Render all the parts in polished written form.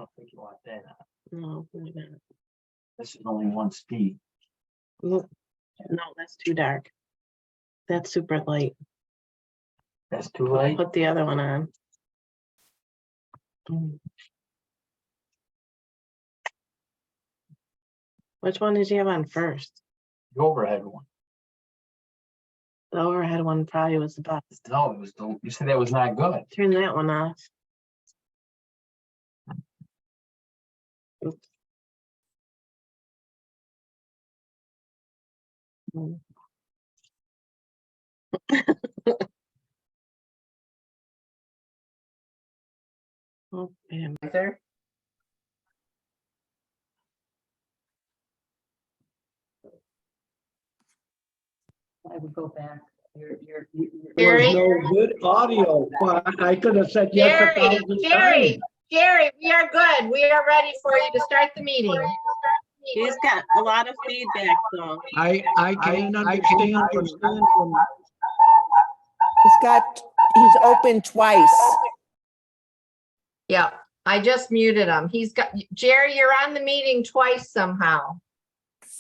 don't think you want that. No, wait a minute. This is only one speed. Look, no, that's too dark. That's super light. That's too light. Put the other one on. Which one did you have on first? The overhead one. The overhead one probably was the best. No, it was the, you said that was not good. Turn that one off. Oops. Oh, man. There. I would go back. There was Gary? no good audio, but I could have said yes a Gary, thousand Gary, times. Gary, we are good. We are ready for you to start the meeting. He's got a lot of feedback though. I can understand from He's open twice. Yeah, I just muted him. He's got, Jerry, you're on the meeting twice somehow.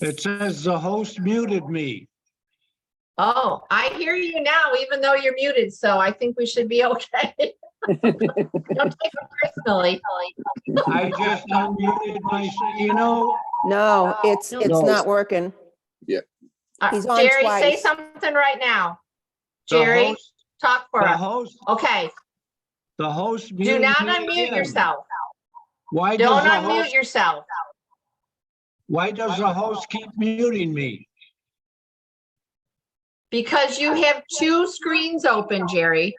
it says the host muted me. Oh, I hear you now, even though you're muted, so I think we should be okay. Don't take it personally. I just unmuted myself, you know, No, it's No. not working. He's on Jerry, say twice. something right now. the Jerry, host, talk for the us. host, Okay, the host do muted not me unmute again. yourself. Why Don't does the unmute host, yourself. why does the host keep muting me? Because you have two screens open, Jerry.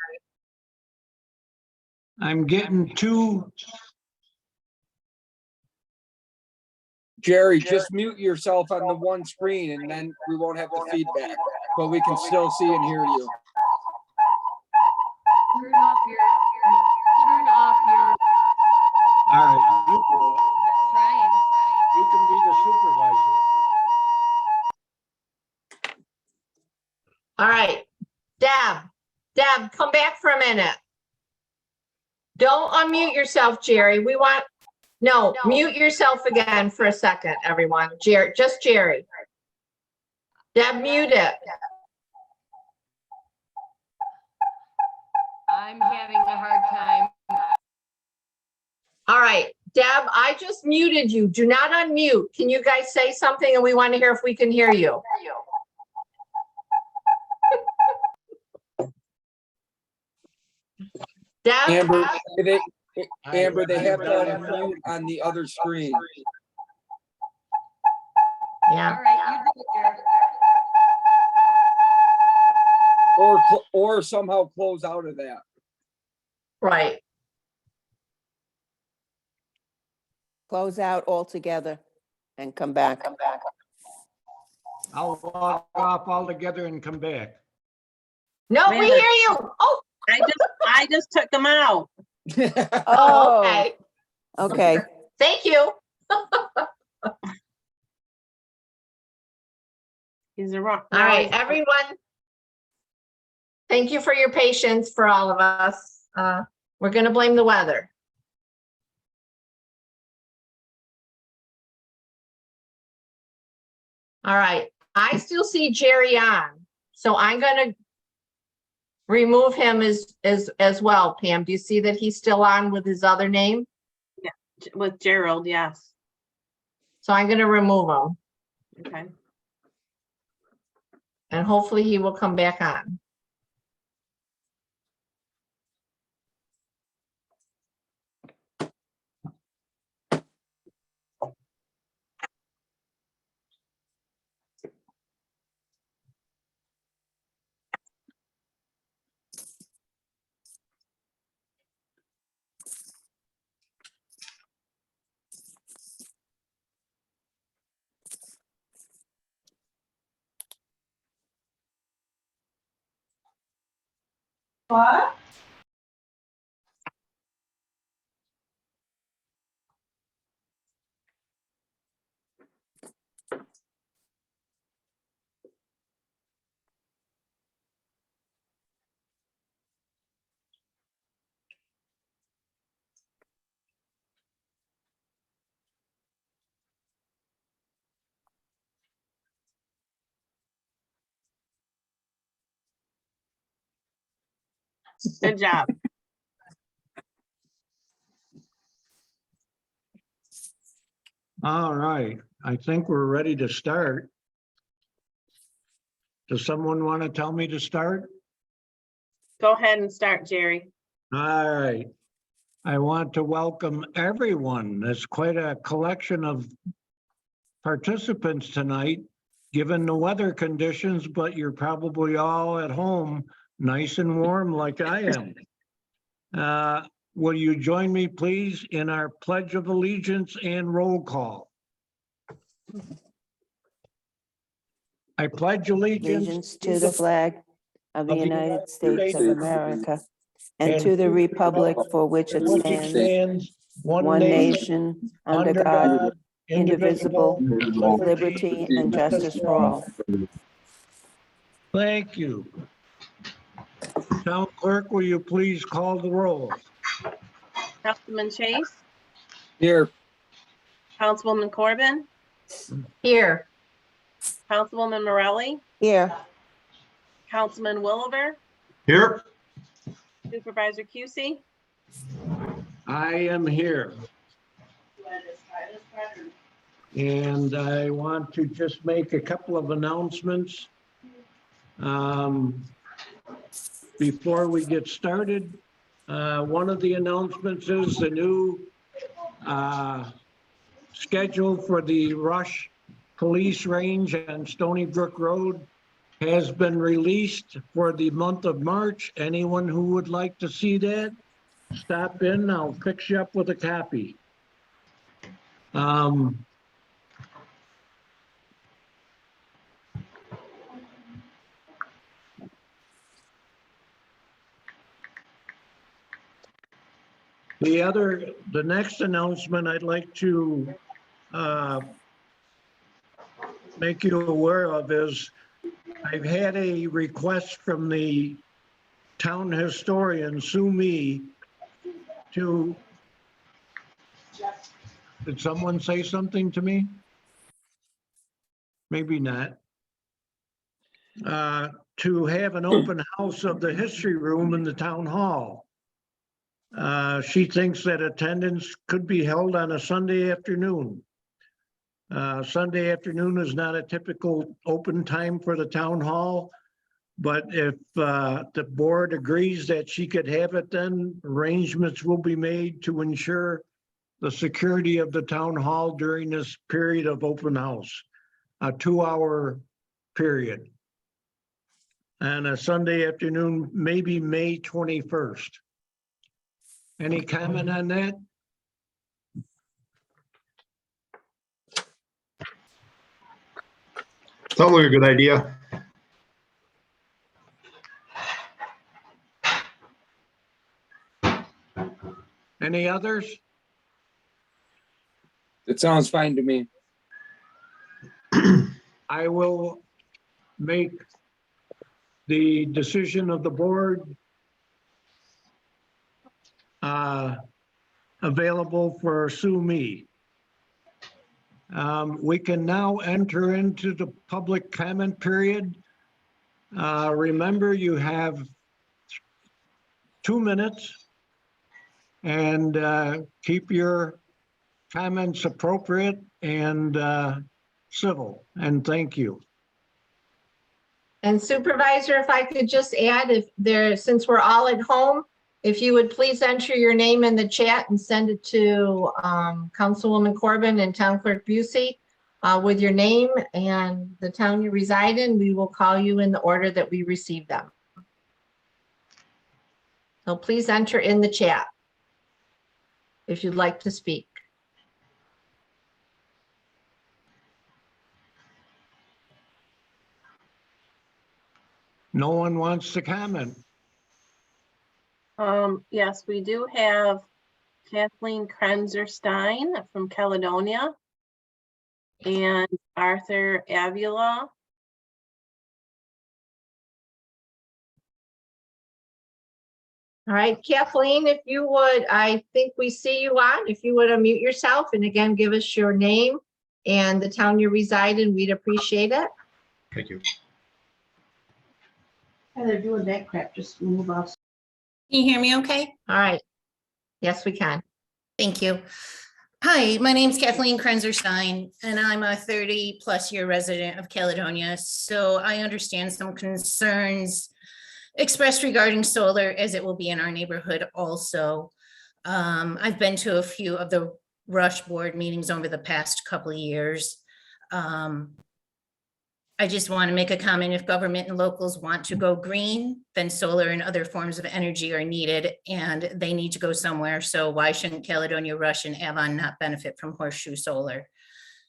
I'm getting two, Jerry, just mute yourself on the one screen and then we won't have the feedback, but we can still see and hear you. Turn off your, all right, you trying. can be the supervisor. All right, Deb, come back for a minute. Don't unmute yourself, Jerry. We want, no, mute yourself again for a second, everyone. Jerry, just Jerry. Deb, mute it. I'm having a hard time. All right, Deb, I just muted you. Do not unmute. Can you guys say something and we want to hear if we can hear you? Deb? Amber, they have to unmute on the other screen. Yeah. All right, you do it, Jared. Or somehow close out of that. Right. Close out altogether and come back. I'll log off altogether and come back. No, Wait a we minute. hear you. Oh, I just took them out. oh, okay. Okay. Thank you. He's a rock. All right, everyone. Thank you for your patience for all of us. We're going to blame the weather. All right, I still see Jerry on, so I'm going to remove him as well. Pam, do you see that he's still on with his other name? With Gerald, yes. So I'm going to remove him Okay. and hopefully he will come back on. What? Good job. All right, I think we're ready to start. Does someone want to tell me to start? Go ahead and start, Jerry. All right. I want to welcome everyone. There's quite a collection of participants tonight, given the weather conditions, but you're probably all at home, nice and warm like I am. Will you join me, please, in our Pledge of Allegiance and roll call? I pledge Allegiance to the flag of the United States of America and to the republic for which it stands, one nation, under God, indivisible, with liberty and justice for all. Thank you. Town clerk, will you please call the roll? Councilman Chase, Here, Councilwoman Corbin, Here, Councilwoman Morelli, Here, Councilman Williver, Here. Supervisor Cusey. I am here. And I want to just make a couple of announcements. Before we get started, one of the announcements is the new schedule for the Rush Police Range on Stony Brook Road has been released for the month of March. Anyone who would like to see that, stop in. I'll fix you up with a copy. The next announcement I'd like to make you aware of is I've had a request from the town historian, Sue Me, to, did someone say something to me? Maybe not. To have an open house of the history room in the town hall. She thinks that attendance could be held on a Sunday afternoon. Sunday afternoon is not a typical open time for the town hall, but if the board agrees that she could have it, then arrangements will be made to ensure the security of the town hall during this period of open house, a 2-hour period. And a Sunday afternoon, maybe May 21st. Any comment on that? Sounds like a good idea. Any others? it sounds fine to me. I will make the decision of the board available for Sue Me. We can now enter into the public comment period. Remember, you have 2 minutes and keep your comments appropriate and civil, and thank you. and Supervisor, if I could just add, if there, since we're all at home, if you would please enter your name in the chat and send it to Councilwoman Corbin and Town Clerk Busey with your name and the town you reside in, we will call you in the order that we receive them. So please enter in the chat if you'd like to speak. No one wants to comment. Yes, we do have Kathleen Krenzer-Stein from Caledonia and Arthur Avila. All right, Kathleen, if you would, I think we see you on. If you would unmute yourself and again, give us your name and the town you reside in, we'd appreciate it. Thank you. While they're doing that crap, just move off Can you hear me okay? All right. Yes, we can. Thank you. Hi, my name's Kathleen Krenzer-Stein, and I'm a 30-plus year resident of Caledonia. So I understand some concerns expressed regarding solar, as it will be in our neighborhood also. I've been to a few of the Rush Board meetings over the past couple of years. I just want to make a comment. If government and locals want to go green, then solar and other forms of energy are needed, and they need to go somewhere. So why shouldn't Caledonia, Rush, and Avon not benefit from Horseshoe Solar?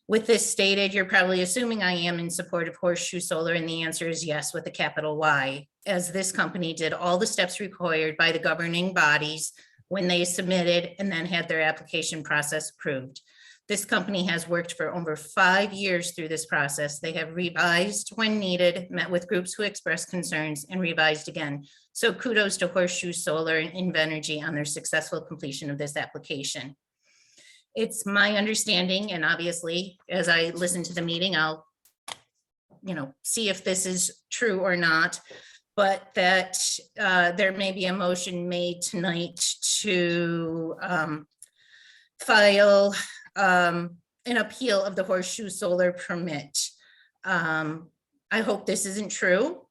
With this stated, you're probably assuming I am in support of Horseshoe Solar, and the answer is yes, with a capital Y, as this company did all the steps required by the governing bodies when they submitted and then had their application process approved. This company has worked for over 5 years through this process. They have revised when needed, met with groups who expressed concerns, and revised again. So kudos to Horseshoe Solar and Invenergy on their successful completion of this application. It's my understanding, and obviously, as I listen to the meeting, I'll see if this is true or not, but that there may be a motion made tonight to file an appeal of the Horseshoe Solar permit. I hope this isn't true.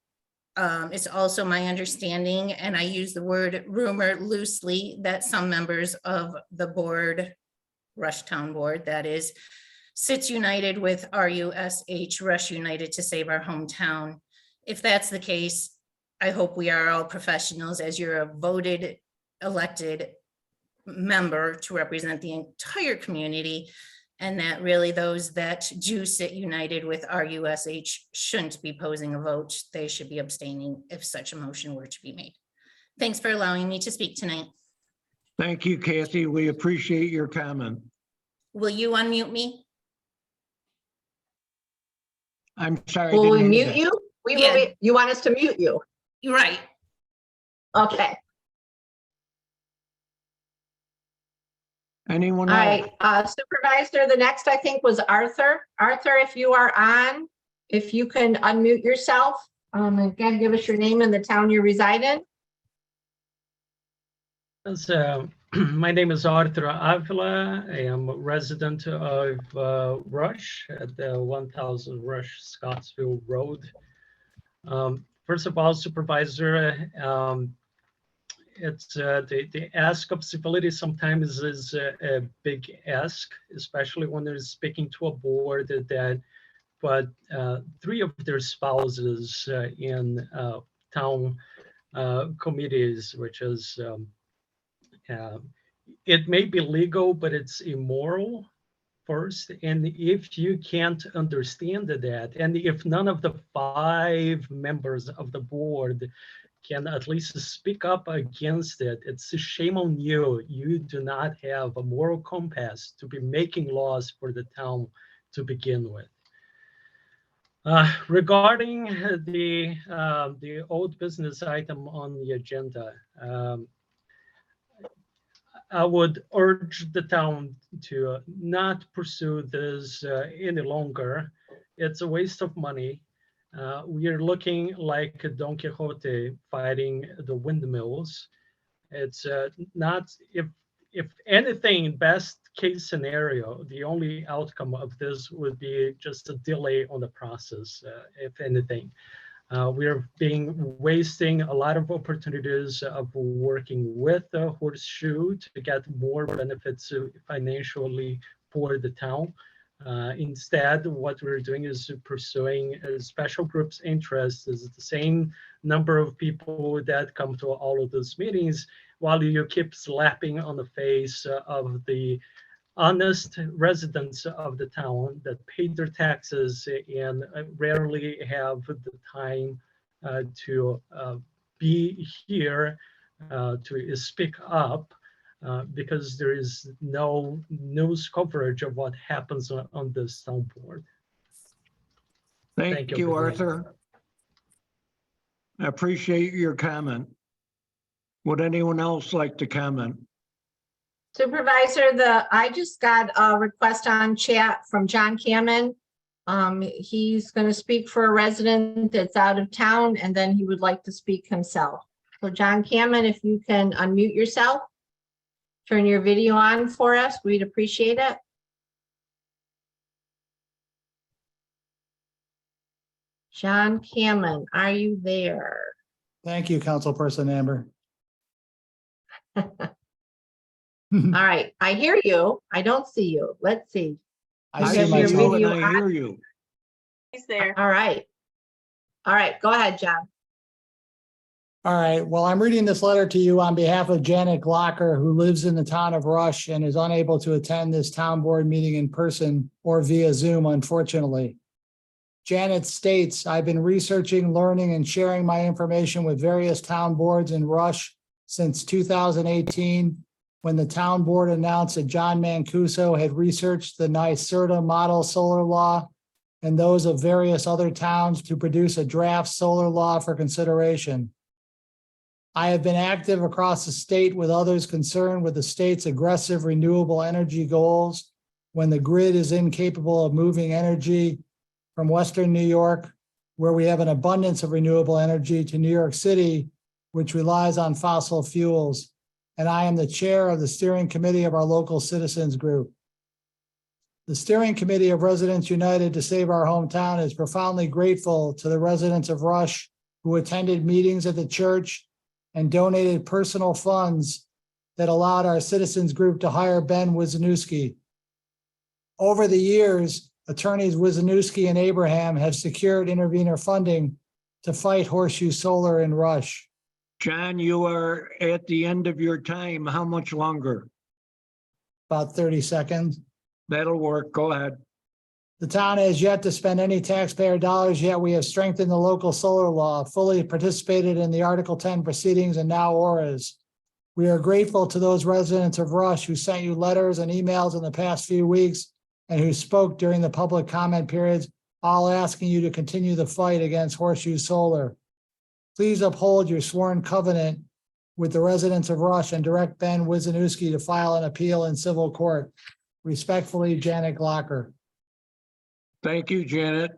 It's also my understanding, and I use the word rumor loosely, that some members of the board, Rush Town Board, that is, sits united with RUSH, Rush United to Save Our Hometown. If that's the case, I hope we are all professionals, as you're a voted, elected member to represent the entire community, and that really those that do sit united with RUSH shouldn't be posing a vote. They should be abstaining if such a motion were to be made. Thanks for allowing me to speak tonight. Thank you, Kathy. We appreciate your comment. Will you unmute me? I'm sorry. I Will we didn't hear mute that. you? Yeah. You want us to mute you? You're right. Okay. Anyone All else? right, Supervisor, the next I think was Arthur. Arthur, if you are on, if you can unmute yourself, again, give us your name and the town you reside in. My name is Arthur Avila. I am a resident of Rush at the 1000 Rush Scottsville Road. First of all, Supervisor, it's the ask of civility sometimes is a big ask, especially when they're speaking to a board that put 3 of their spouses in town committees, which is it may be legal, but it's immoral first. And if you can't understand that, and if none of the 5 members of the board can at least speak up against it, it's a shame on you. You do not have a moral compass to be making laws for the town to begin with. Regarding the old business item on the agenda, I would urge the town to not pursue this any longer. It's a waste of money. We are looking like Don Quixote fighting the windmills. It's not, if anything, best case scenario, the only outcome of this would be just a delay on the process, if anything. We're wasting a lot of opportunities of working with the Horseshoe to get more benefits financially for the town. Instead, what we're doing is pursuing a special group's interests. Is the same number of people that come to all of those meetings, while you keep slapping on the face of the honest residents of the town that pay their taxes and rarely have the time to be here to speak up. Because there is no news coverage of what happens on this town board. Thank you, Arthur. I appreciate your comment. Would anyone else like to comment? Supervisor, I just got a request on chat from John Cameron. He's going to speak for a resident that's out of town, and then he would like to speak himself. So John Cameron, if you can unmute yourself, turn your video on for us, we'd appreciate it. John Cameron, are you there? Thank you, Councilperson Amber. All right, I hear you. I don't see you. Let's see. I I see have your myself. video And I on. hear you. He's there. All right. All right, go ahead, John. All right, well, I'm reading this letter to you on behalf of Janet Glocker, who lives in the town of Rush and is unable to attend this town board meeting in person or via Zoom, unfortunately. Janet states, I've been researching, learning, and sharing my information with various town boards in Rush since 2018, when the town board announced that John Mancuso had researched the NYSERDA model solar law and those of various other towns to produce a draft solar law for consideration. I have been active across the state with others concerned with the state's aggressive renewable energy goals when the grid is incapable of moving energy from Western New York, where we have an abundance of renewable energy, to New York City, which relies on fossil fuels. And I am the chair of the steering committee of our local citizens group. The steering committee of Residents United to Save Our Hometown is profoundly grateful to the residents of Rush who attended meetings at the church and donated personal funds that allowed our citizens group to hire Ben Wisniewski. Over the years, attorneys Wisniewski and Abraham have secured intervener funding to fight Horseshoe Solar in Rush. John, you are at the end of your time. How much longer? About 30 seconds. That'll work. Go ahead. The town has yet to spend any taxpayer dollars, yet we have strengthened the local solar law, fully participated in the Article 10 proceedings, and now ORAs. We are grateful to those residents of Rush who sent you letters and emails in the past few weeks and who spoke during the public comment periods, all asking you to continue the fight against Horseshoe Solar. Please uphold your sworn covenant with the residents of Rush and direct Ben Wisniewski to file an appeal in civil court. Respectfully, Janet Glocker. Thank you, Janet.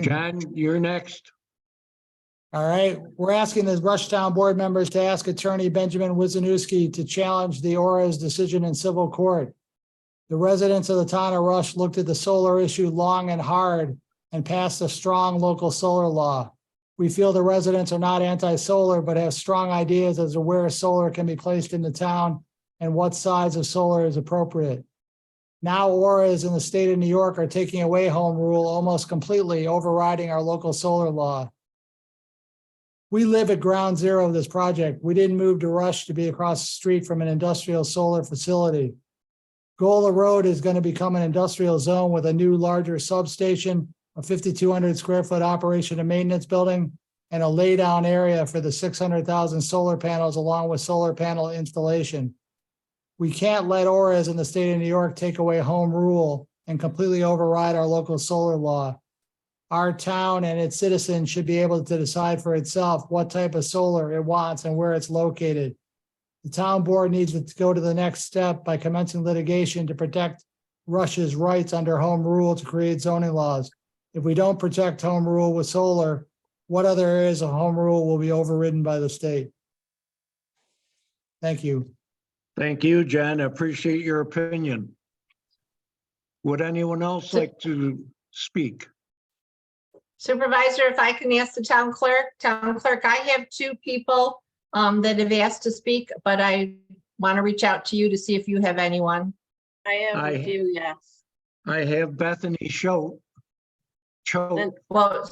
John, you're next. All right, we're asking the Rush Town Board members to ask Attorney Benjamin Wisniewski to challenge the ORA's decision in civil court. The residents of the town of Rush looked at the solar issue long and hard and passed a strong local solar law. We feel the residents are not anti-solar, but have strong ideas as to where solar can be placed in the town and what size of solar is appropriate. Now ORAs in the state of New York are taking away home rule almost completely, overriding our local solar law. We live at ground zero of this project. We didn't move to Rush to be across the street from an industrial solar facility. Gola Road is going to become an industrial zone with a new larger substation, a 5,200 square foot operation and maintenance building, and a laydown area for the 600,000 solar panels along with solar panel installation. We can't let ORAs in the state of New York take away home rule and completely override our local solar law. Our town and its citizens should be able to decide for itself what type of solar it wants and where it's located. The town board needs to go to the next step by commencing litigation to protect Rush's rights under home rule to create zoning laws. If we don't protect home rule with solar, what other areas of home rule will be overridden by the state? Thank you. Thank you, John. I appreciate your opinion. Would anyone else like to speak? Supervisor, if I can ask the town clerk, I have two people that have asked to speak, but I want to reach out to you to see if you have anyone. I have a few, yes. I have Bethany Choate. Well,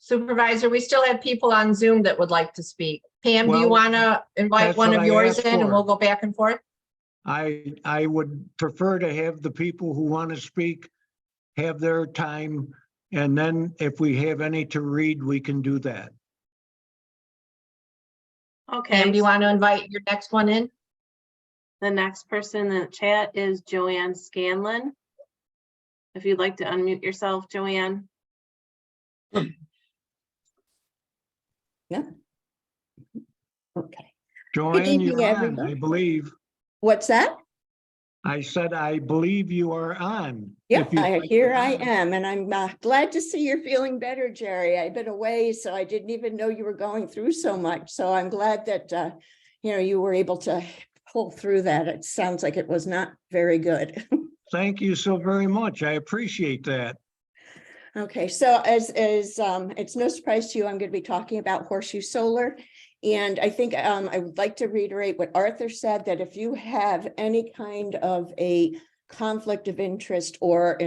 Supervisor, we still have people on Zoom that would like to speak. Pam, do you Well, want to invite that's one what of I yours asked in and for. we'll go back and forth? I would prefer to have the people who want to speak have their time. And then if we have any to read, we can do that. Okay. Pam, do you want to invite your next one in? The next person in the chat is Joanne Scanlon. If you'd like to unmute yourself, Joanne. Yeah. Okay. Joanne, evening, you're on, everyone. I believe. What's that? I said, I believe you are on. Yep, If you- here I am, and I'm glad to see you're feeling better, Jerry. I've been away, so I didn't even know you were going through so much. So I'm glad that, you were able to pull through that. It sounds like it was not very good. Thank you so very much. I appreciate that. Okay, so as it's no surprise to you, I'm going to be talking about Horseshoe Solar. And I think I would like to reiterate what Arthur said, that if you have any kind of a conflict of interest or,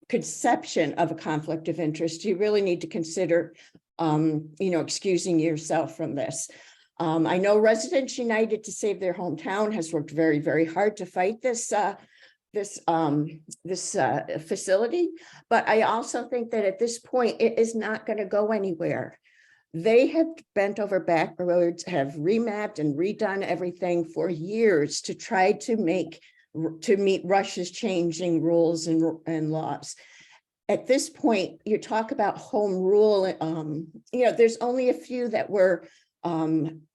conception of a conflict of interest, you really need to consider, excusing yourself from this. I know Residents United to Save Their Hometown has worked very, very hard to fight this facility, but I also think that at this point, it is not going to go anywhere. They have bent over backwards, have remapped and redone everything for years to try to meet Russia's changing rules and laws. At this point, you talk about home rule, there's only a few that were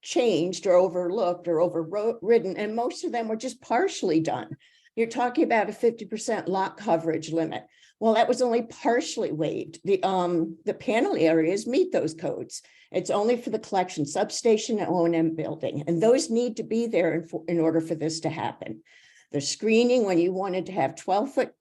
changed or overlooked or overridden, and most of them were just partially done. You're talking about a 50% lot coverage limit. Well, that was only partially waived. The panel areas meet those codes. It's only for the collection substation and O&M building, and those need to be there in order for this to happen. The screening, when you wanted to have 12-foot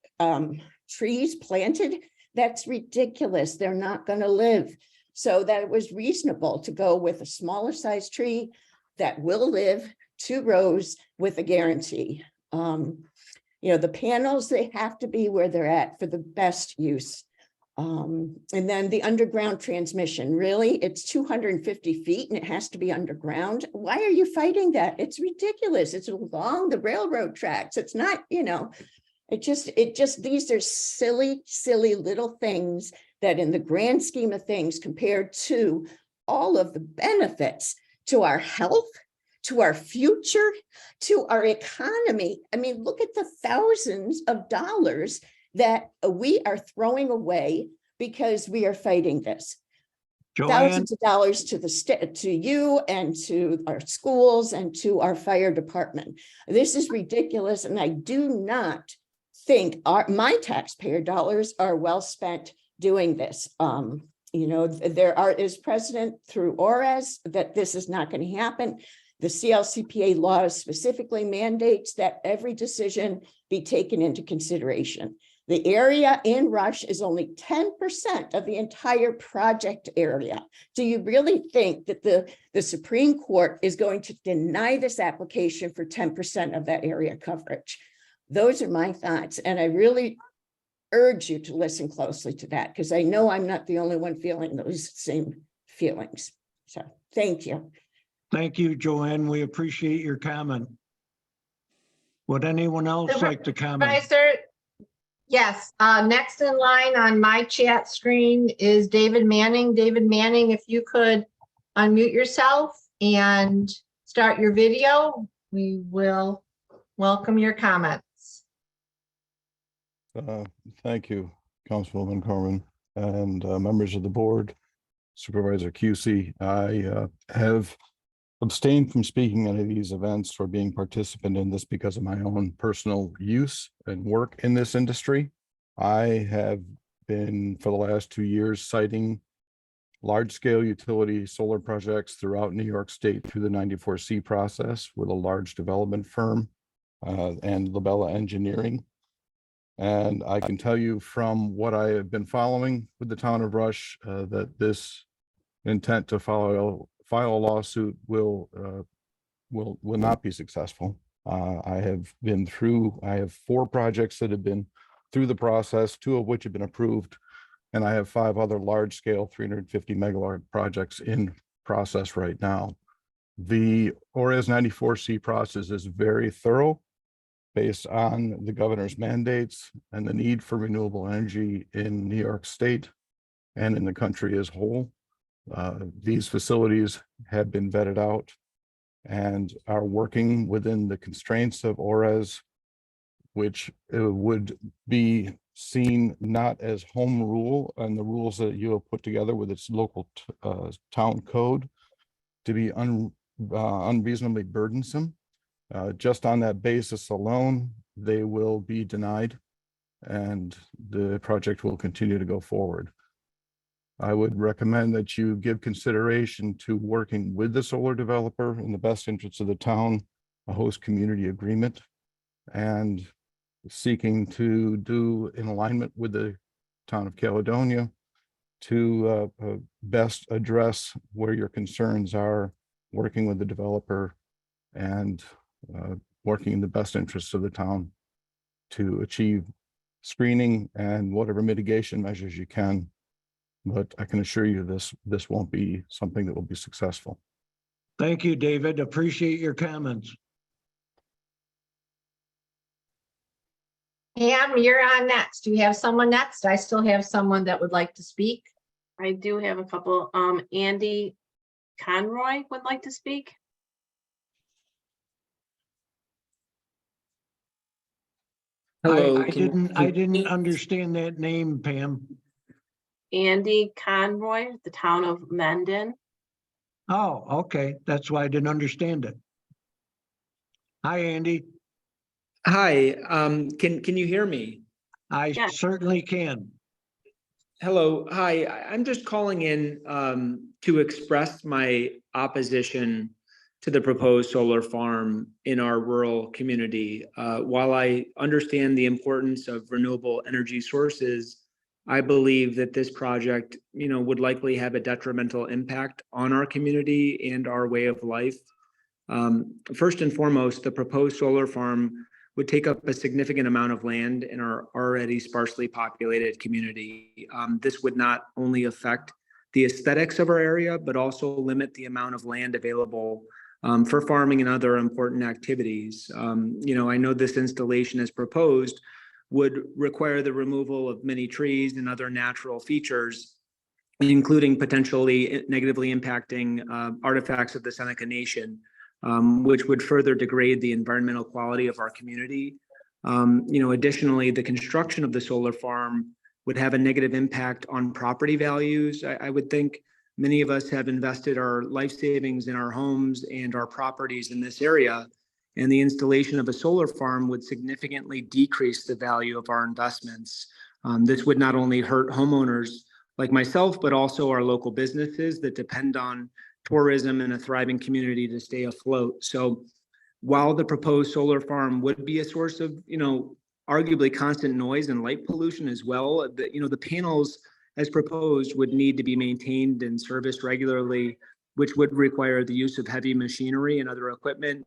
trees planted, that's ridiculous. They're not going to live. So that it was reasonable to go with a smaller size tree that will live 2 rows with a guarantee. The panels, they have to be where they're at for the best use. And then the underground transmission, really, it's 250 feet and it has to be underground. Why are you fighting that? It's ridiculous. It's along the railroad tracks. It's not, these are silly little things that in the grand scheme of things, compared to all of the benefits to our health, to our future, to our economy. I mean, look at the thousands of dollars that we are throwing away because we are fighting this. Joanne, Thousands of dollars to the state, to you and to our schools and to our fire department. This is ridiculous. And I do not think my taxpayer dollars are well spent doing this. There is precedent through ORAS that this is not going to happen. The CLCPA law specifically mandates that every decision be taken into consideration. The area in Rush is only 10% of the entire project area. Do you really think that the Supreme Court is going to deny this application for 10% of that area coverage? Those are my thoughts. And I really urge you to listen closely to that, because I know I'm not the only one feeling those same feelings. So thank you. thank you, Joanne. We appreciate your comment. Would anyone else like to comment? Supervisor, yes, next in line on my chat screen is David Manning. David Manning, if you could unmute yourself and start your video, we will welcome your comments. Thank you, Councilwoman Corwin and members of the board, Supervisor QC. I have abstained from speaking at any of these events or being participant in this because of my own personal use and work in this industry. I have been, for the last 2 years, citing large-scale utility solar projects throughout New York State through the 94C process with a large development firm and Labella Engineering. And I can tell you from what I have been following with the town of Rush that this intent to file a lawsuit will not be successful. I have 4 projects that have been through the process, 2 of which have been approved, and I have 5 other large-scale 350 megawatt projects in process right now. The ORAS 94C process is very thorough, based on the governor's mandates and the need for renewable energy in New York State and in the country as a whole. These facilities have been vetted out and are working within the constraints of ORAS, which would be seen not as home rule and the rules that you have put together with its local town code to be unreasonably burdensome. Just on that basis alone, they will be denied and the project will continue to go forward. I would recommend that you give consideration to working with the solar developer in the best interests of the town, a host community agreement, and seeking to do in alignment with the town of Caledonia to best address where your concerns are, working with the developer and working in the best interests of the town to achieve screening and whatever mitigation measures you can. But I can assure you this won't be something that will be successful. Thank you, David. Appreciate your comments. Pam, you're on next. Do you have someone next? I still have someone that would like to speak. I do have a couple. Andy Conroy would like to speak. Hello. I didn't understand that name, Pam. Andy Conroy, the town of Mendon. Oh, okay. That's why I didn't understand it. Hi, Andy. Hi, can you hear me? I Yes. certainly can. Hello, hi, I'm just calling in to express my opposition to the proposed solar farm in our rural community. While I understand the importance of renewable energy sources, I believe that this project, would likely have a detrimental impact on our community and our way of life. First and foremost, the proposed solar farm would take up a significant amount of land in our already sparsely populated community. This would not only affect the aesthetics of our area, but also limit the amount of land available for farming and other important activities. I know this installation as proposed would require the removal of many trees and other natural features, including potentially negatively impacting artifacts of the Seneca Nation, which would further degrade the environmental quality of our community. Additionally, the construction of the solar farm would have a negative impact on property values. I would think many of us have invested our life savings in our homes and our properties in this area, and the installation of a solar farm would significantly decrease the value of our investments. This would not only hurt homeowners like myself, but also our local businesses that depend on tourism and a thriving community to stay afloat. So while the proposed solar farm would be a source of, arguably constant noise and light pollution as well, the panels as proposed would need to be maintained and serviced regularly, which would require the use of heavy machinery and other equipment.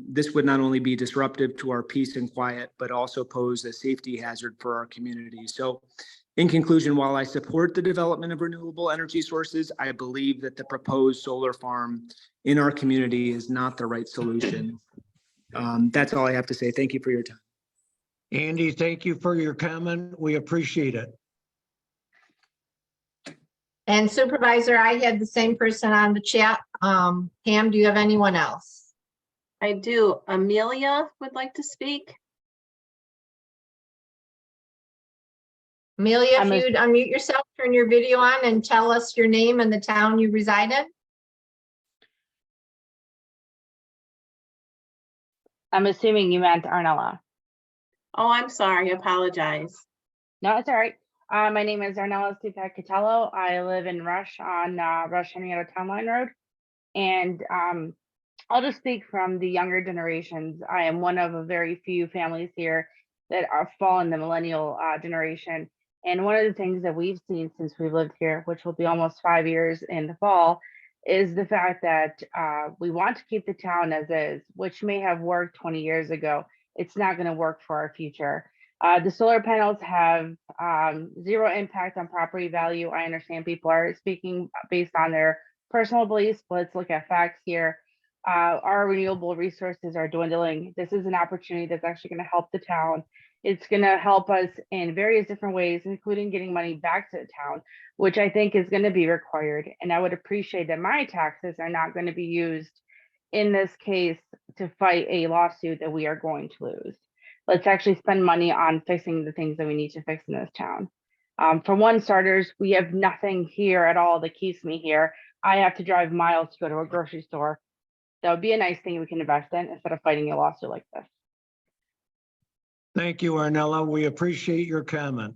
This would not only be disruptive to our peace and quiet, but also pose a safety hazard for our community. So in conclusion, while I support the development of renewable energy sources, I believe that the proposed solar farm in our community is not the right solution. That's all I have to say. Thank you for your time. Andy, thank you for your comment. We appreciate it. And Supervisor, I had the same person on the chat. Pam, do you have anyone else? I do. Amelia would like to speak. Amelia, if you'd unmute yourself, turn your video on and tell us your name and the town you reside in. I'm assuming you meant Arnella. Oh, I'm sorry. I apologize. No, it's all right. My name is Arnella Stupak-Catello. I live in Rush on Rush Henrietta Town Line Road. And I'll just speak from the younger generations. I am one of a very few families here that fall in the millennial generation. And one of the things that we've seen since we've lived here, which will be almost 5 years in the fall, is the fact that we want to keep the town as is, which may have worked 20 years ago. It's not going to work for our future. The solar panels have zero impact on property value. I understand people are speaking based on their personal beliefs, but let's look at facts here. Our renewable resources are dwindling. This is an opportunity that's actually going to help the town. It's going to help us in various different ways, including getting money back to the town, which I think is going to be required. And I would appreciate that my taxes are not going to be used in this case to fight a lawsuit that we are going to lose. Let's actually spend money on fixing the things that we need to fix in this town. For one starters, we have nothing here at all that keeps me here. I have to drive miles to go to a grocery store. that would be a nice thing we can invest in instead of fighting a lawsuit like this. Thank you, Arnella. We appreciate your comment.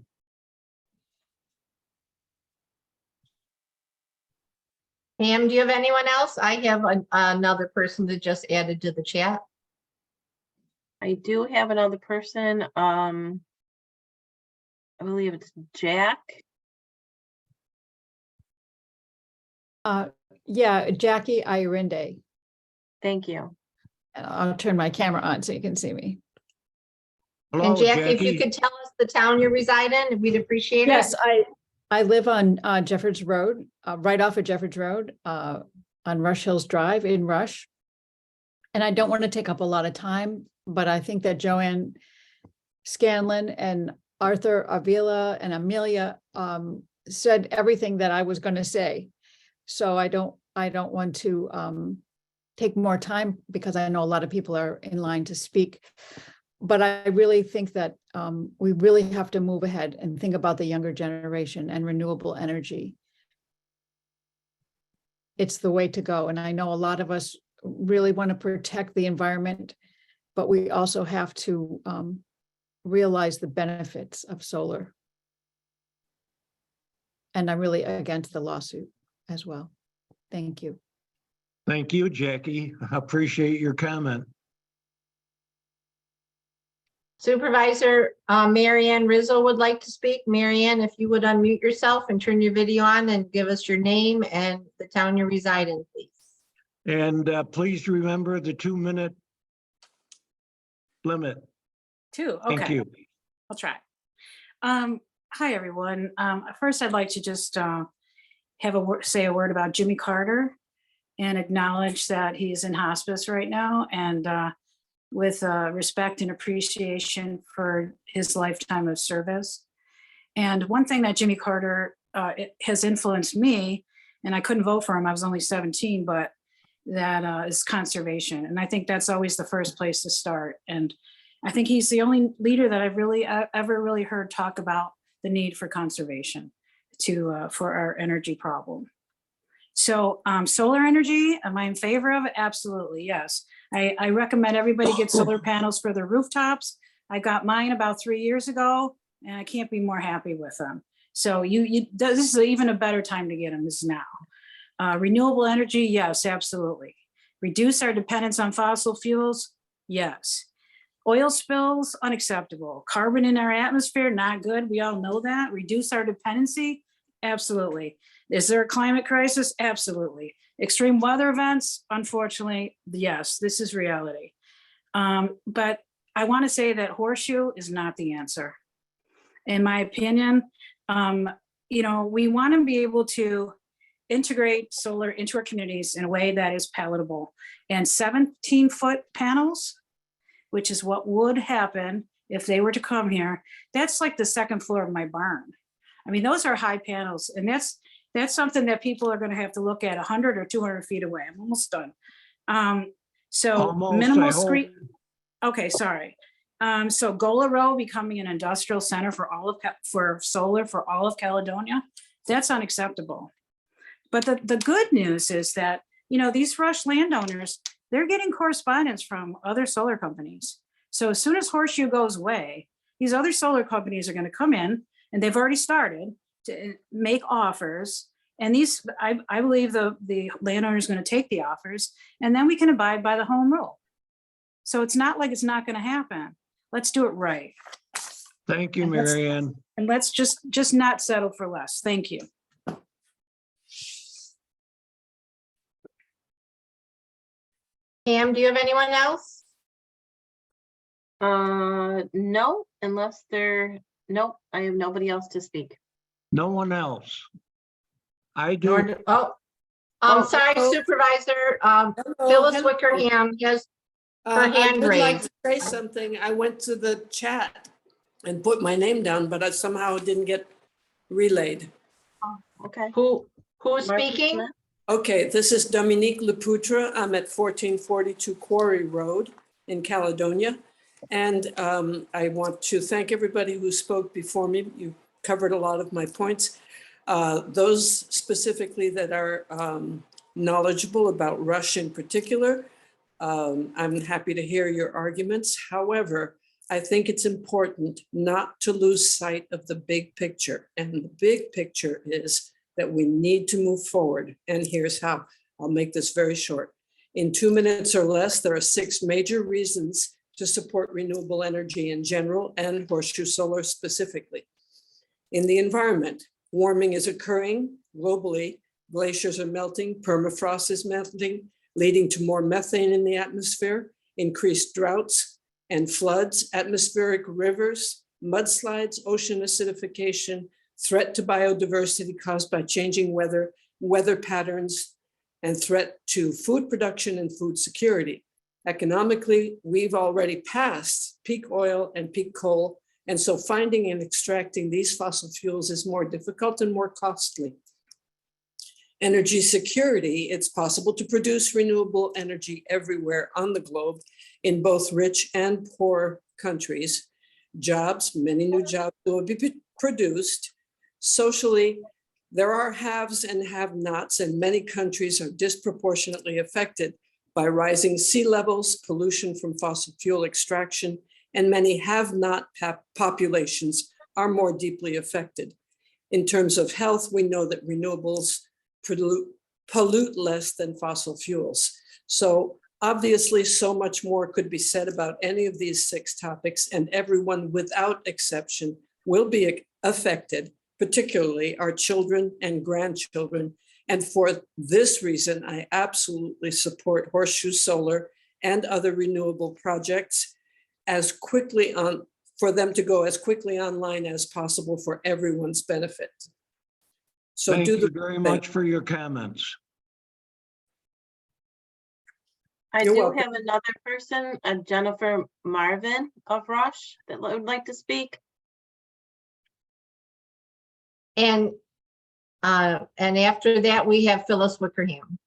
Pam, do you have anyone else? I have another person that just added to the chat. I do have another person. I believe it's Jack. Yeah, Jackie Irinde. Thank you. And I'll turn my camera on so you can see me. Hello, And Jackie, if you Jackie. could tell us the town you reside in, we'd appreciate it. Yes, I live on Jeffords Road, right off of Jeffords Road, on Rush Hills Drive in Rush. And I don't want to take up a lot of time, but I think that Joanne Scanlon and Arthur Avila and Amelia said everything that I was going to say. So I don't want to take more time because I know a lot of people are in line to speak. But I really think that we really have to move ahead and think about the younger generation and renewable energy. It's the way to go. And I know a lot of us really want to protect the environment, but we also have to realize the benefits of solar. And I'm really against the lawsuit as well. Thank you. Thank you, Jackie. I appreciate your comment. Supervisor Marianne Rizzo would like to speak. Marianne, if you would unmute yourself and turn your video on and give us your name and the town you reside in, please. And please remember the 2-minute limit. Thank you. I'll try. Hi, everyone. First, I'd like to just say a word about Jimmy Carter and acknowledge that he's in hospice right now, and with respect and appreciation for his lifetime of service. And one thing that Jimmy Carter has influenced me, and I couldn't vote for him, I was only 17, but that is conservation. And I think that's always the first place to start. And I think he's the only leader that I've really ever really heard talk about the need for conservation for our energy problem. So solar energy, am I in favor of it? Absolutely, yes. I recommend everybody get solar panels for their rooftops. I got mine about 3 years ago, and I can't be more happy with them. So this is even a better time to get them is now. Renewable energy, yes, absolutely. Reduce our dependence on fossil fuels, yes. Oil spills, unacceptable. Carbon in our atmosphere, not good. We all know that. Reduce our dependency, absolutely. Is there a climate crisis? Absolutely. Extreme weather events, unfortunately, yes, this is reality. But I want to say that horseshoe is not the answer. In my opinion, we want to be able to integrate solar into our communities in a way that is palatable. And 17-foot panels, which is what would happen if they were to come here, that's like the second floor of my barn. I mean, those are high panels, and that's something that people are going to have to look at 100 or 200 feet away. I'm almost done. Minimal screen. Okay, sorry. So Gola Row becoming an industrial center for solar for all of Caledonia, that's unacceptable. But the good news is that, these Rush landowners, they're getting correspondence from other solar companies. So as soon as Horseshoe goes away, these other solar companies are going to come in, and they've already started to make offers. And these, I believe the landowner is going to take the offers, and then we can abide by the home rule. So it's not like it's not going to happen. Let's do it right. Thank you, Marianne. And let's just not settle for less. Thank you. Pam, do you have anyone else? No, unless nope, I have nobody else to speak. No one else. I do. Sorry, Supervisor. Phyllis Wickerham has her hand I would like raised. to say something. I went to the chat and put my name down, but I somehow didn't get relayed. Okay. Who's speaking? Okay, this is Dominique Lepoutre. I'm at 1442 Quarry Road in Caledonia. And I want to thank everybody who spoke before me. You covered a lot of my points. Those specifically that are knowledgeable about Rush in particular, I'm happy to hear your arguments. However, I think it's important not to lose sight of the big picture. And the big picture is that we need to move forward. And here's how. I'll make this very short. In 2 minutes or less, there are 6 major reasons to support renewable energy in general and Horseshoe Solar specifically. In the environment, warming is occurring globally. Glaciers are melting, permafrost is melting, leading to more methane in the atmosphere, increased droughts and floods, atmospheric rivers, mudslides, ocean acidification, threat to biodiversity caused by changing weather patterns, and threat to food production and food security. Economically, we've already passed peak oil and peak coal, and so finding and extracting these fossil fuels is more difficult and more costly. Energy security, it's possible to produce renewable energy everywhere on the globe in both rich and poor countries. Jobs, many new jobs will be produced. Socially, there are haves and have-nots, and many countries are disproportionately affected by rising sea levels, pollution from fossil fuel extraction, and many have-not populations are more deeply affected. In terms of health, we know that renewables pollute less than fossil fuels. So obviously, so much more could be said about any of these 6 topics, and everyone without exception will be affected, particularly our children and grandchildren. And for this reason, I absolutely support Horseshoe Solar and other renewable projects for them to go as quickly online as possible for everyone's benefit. So Thank you very much for your comments. I You're do welcome. have another person, Jennifer Marvin of Rush, that would like to speak. And after that, we have Phyllis Wickerham.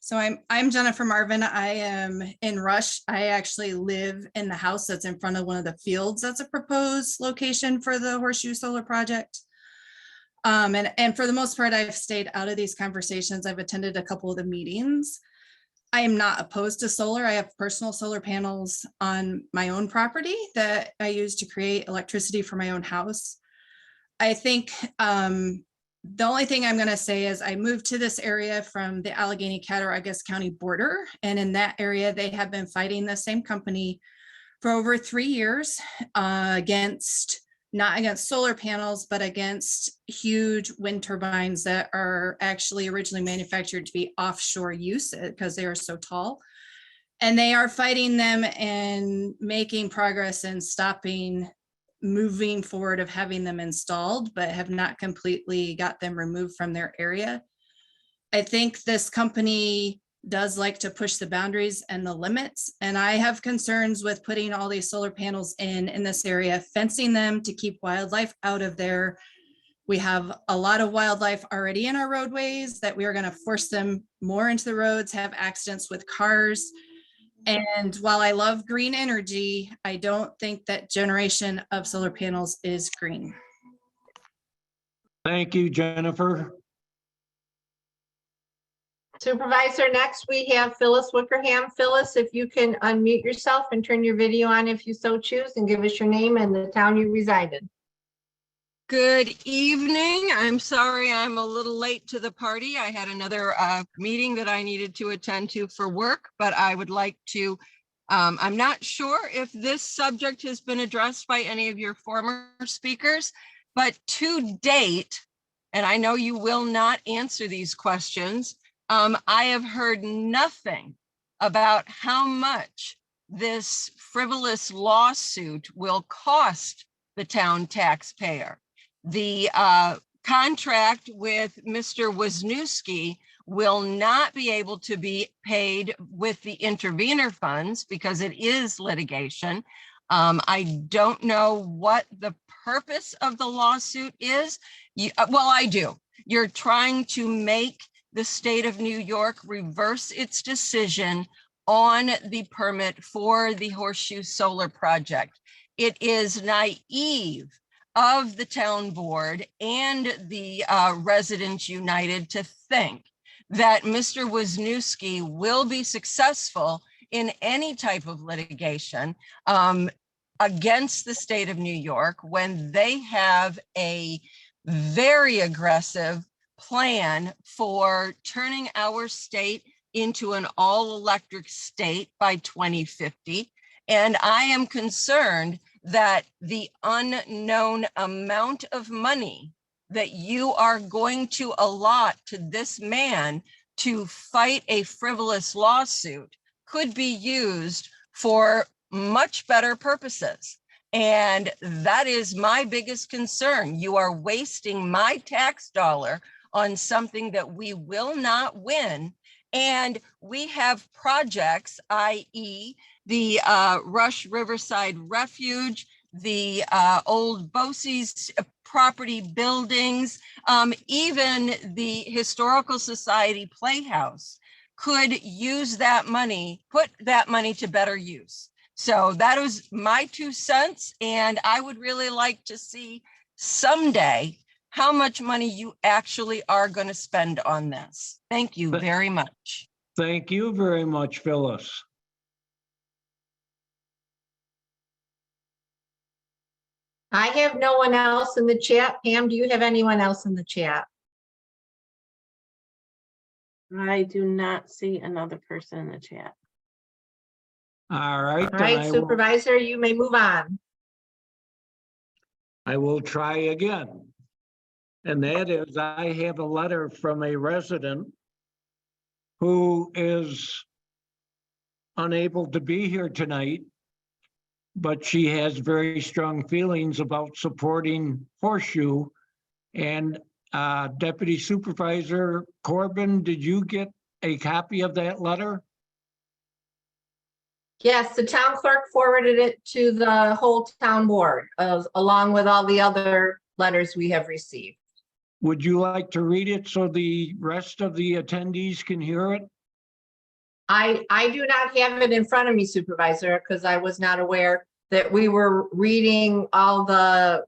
So I'm Jennifer Marvin. I am in Rush. I actually live in the house that's in front of one of the fields that's a proposed location for the Horseshoe Solar project. And for the most part, I've stayed out of these conversations. I've attended a couple of the meetings. I am not opposed to solar. I have personal solar panels on my own property that I use to create electricity for my own house. I think the only thing I'm going to say is I moved to this area from the Allegheny Cattaraugus County border. And in that area, they have been fighting the same company for over 3 years not against solar panels, but against huge wind turbines that are actually originally manufactured to be offshore use because they are so tall. And they are fighting them and making progress and moving forward of having them installed, but have not completely got them removed from their area. I think this company does like to push the boundaries and the limits. And I have concerns with putting all these solar panels in this area, fencing them to keep wildlife out of there. We have a lot of wildlife already in our roadways that we are going to force them more into the roads, have accidents with cars. And while I love green energy, I don't think that generation of solar panels is green. Thank you, Jennifer. Supervisor, next we have Phyllis Wickerham. Phyllis, if you can unmute yourself and turn your video on if you so choose, and give us your name and the town you reside in. Good evening. I'm sorry I'm a little late to the party. I had another meeting that I needed to attend to for work, but I would like to, I'm not sure if this subject has been addressed by any of your former speakers, but to date, and I know you will not answer these questions, I have heard nothing about how much this frivolous lawsuit will cost the town taxpayer. The contract with Mr. Wisniewski will not be able to be paid with the intervener funds because it is litigation. I don't know what the purpose of the lawsuit is. Well, I do. You're trying to make the state of New York reverse its decision on the permit for the Horseshoe Solar project. It is naive of the town board and the Residents United to think that Mr. Wisniewski will be successful in any type of litigation against the state of New York when they have a very aggressive plan for turning our state into an all-electric state by 2050. And I am concerned that the unknown amount of money that you are going to allot to this man to fight a frivolous lawsuit could be used for much better purposes. And that is my biggest concern. You are wasting my tax dollar on something that we will not win. And we have projects, i.e. the Rush Riverside Refuge, the old BOCES property buildings, even the Historical Society Playhouse could use that money, put that money to better use. So that was my 2 cents. And I would really like to see someday how much money you actually are going to spend on this. Thank you very much. Thank you very much, Phyllis. I have no one else in the chat. Pam, do you have anyone else in the chat? I do not see another person in the chat. All right. All then right, I will- Supervisor, you may move on. I will try again. And that is, I have a letter from a resident who is unable to be here tonight, but she has very strong feelings about supporting Horseshoe. And Deputy Supervisor Corbin, did you get a copy of that letter? Yes, the town clerk forwarded it to the whole town board, along with all the other letters we have received. Would you like to read it so the rest of the attendees can hear it? I do not have it in front of me, Supervisor, because I was not aware that we were reading all the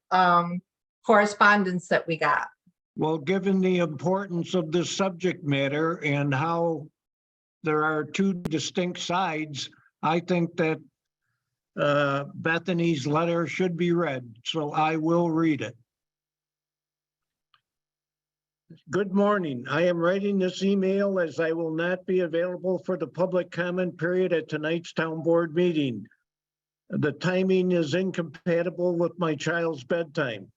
correspondence that we got. Well, given the importance of this subject matter and how there are two distinct sides, I think that Bethany's letter should be read, so I will read it. Good morning. I am writing this email as I will not be available for the public comment period at tonight's town board meeting. The timing is incompatible with my child's bedtime.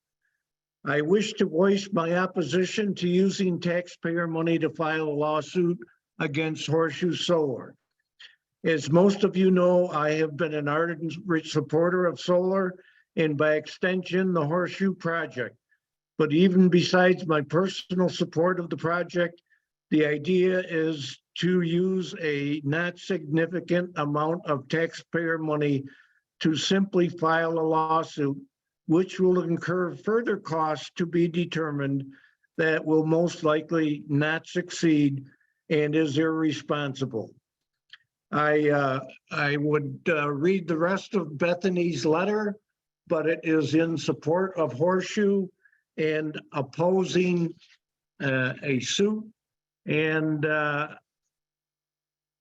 I wish to voice my opposition to using taxpayer money to file a lawsuit against Horseshoe Solar. As most of you know, I have been an ardent supporter of solar and by extension, the Horseshoe Project. But even besides my personal support of the project, the idea is to use a not significant amount of taxpayer money to simply file a lawsuit, which will incur further costs to be determined that will most likely not succeed and is irresponsible. I would read the rest of Bethany's letter, but it is in support of Horseshoe and opposing a suit. And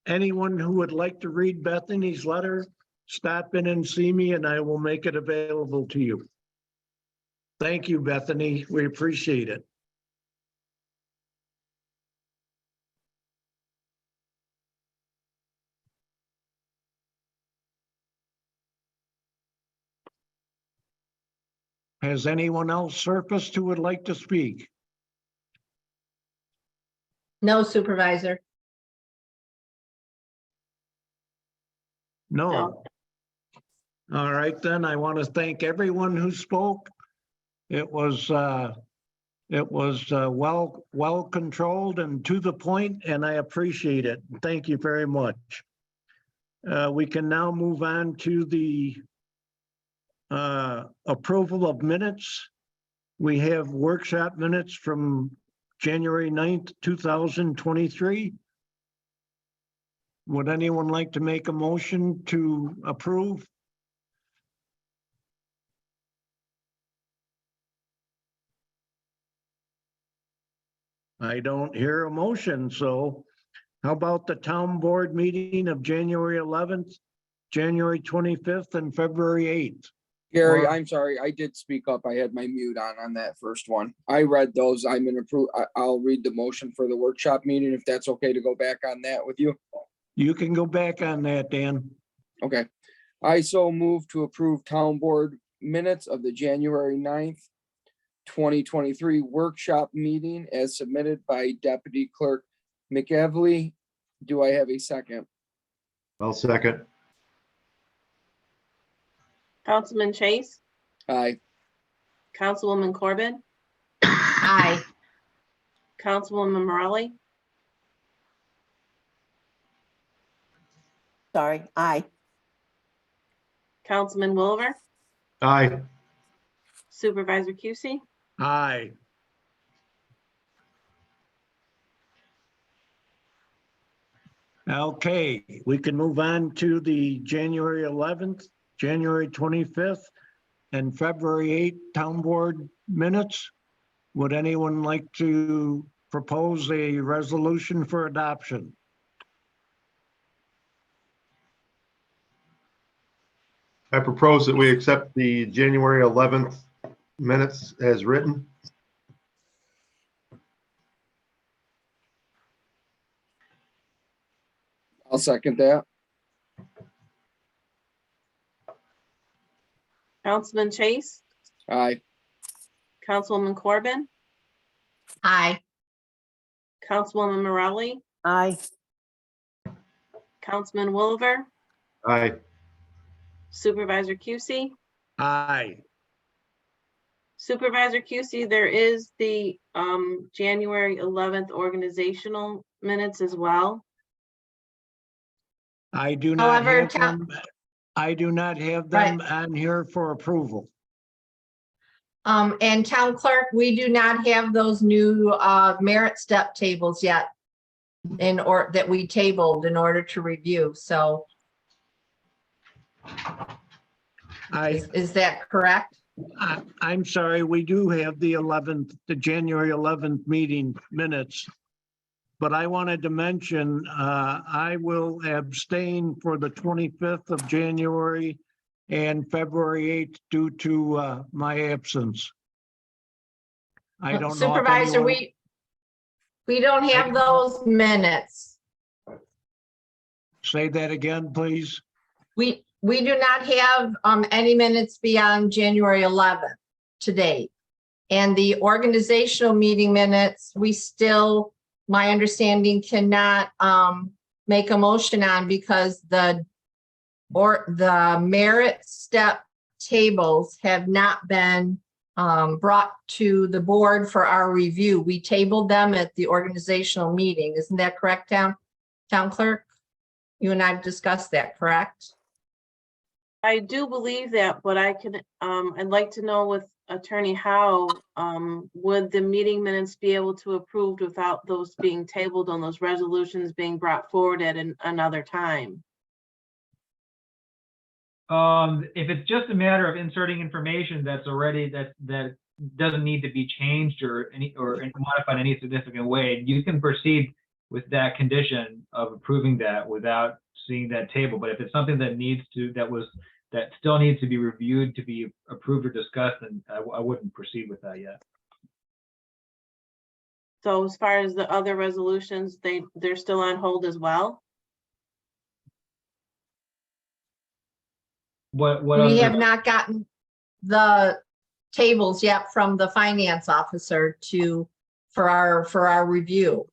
anyone who would like to read Bethany's letter, stop in and see me and I will make it available to you. Thank you, Bethany. We appreciate it. Has anyone else surfaced who would like to speak? No, Supervisor. No. All right, then I want to thank everyone who spoke. It was well controlled and to the point, and I appreciate it. Thank you very much. We can now move on to the approval of minutes. We have workshop minutes from January 9th, 2023. Would anyone like to make a motion to approve? I don't hear a motion, so how about the town board meeting of January 11th, January 25th, and February 8th? Gary, Or- I'm sorry, I did speak up. I had my mute on that first one. I read those. I'm gonna approve. I'll read the motion for the workshop meeting, if that's okay to go back on that with you. You can go back on that, Dan. Okay. I so move to approve town board minutes of the January 9th, 2023 workshop meeting as submitted by Deputy Clerk McEvely. Do I have a second? I'll second. Councilman Chase, Aye. Councilwoman Corbin, Aye. Councilwoman Morelli, Sorry, aye. Councilman Williver, Aye. Supervisor QC. Aye. Okay, we can move on to the January 11th, January 25th, and February 8th town board minutes. Would anyone like to propose a resolution for adoption? I propose that we accept the January 11th minutes as written. I'll second that. Councilman Chase, Aye. Councilwoman Corbin, Aye. Councilwoman Morelli, Aye. Councilman Williver, Aye. Supervisor QC. Aye. Supervisor QC, there is the January 11th organizational minutes as well. I do not However, have them. I do not have them on here for approval. And town clerk, we do not have those new merit step tables yet that we tabled in order to review. So is that correct? I'm sorry, we do have the 11th, the January 11th meeting minutes. But I wanted to mention, I will abstain for the 25th of January and February 8th due to my absence. I don't know. if Supervisor, anyone- we don't have those minutes. Say that again, please. We do not have any minutes beyond January 11th to date. And the organizational meeting minutes, we still, my understanding, cannot make a motion on because the merit step tables have not been brought to the board for our review. We tabled them at the organizational meeting. Isn't that correct, town clerk? You and I discussed that, correct? I do believe that, but I'd like to know with Attorney Howe, would the meeting minutes be able to approved without those being tabled on those resolutions being brought forward at another time? If it's just a matter of inserting information that's already, that doesn't need to be changed or modified in any significant way, you can proceed with that condition of approving that without seeing that table. But if it's something that that still needs to be reviewed to be approved or discussed, then I wouldn't proceed with that yet. So as far as the other resolutions, they're still on hold as well? We have not gotten the tables yet from the finance officer for our review.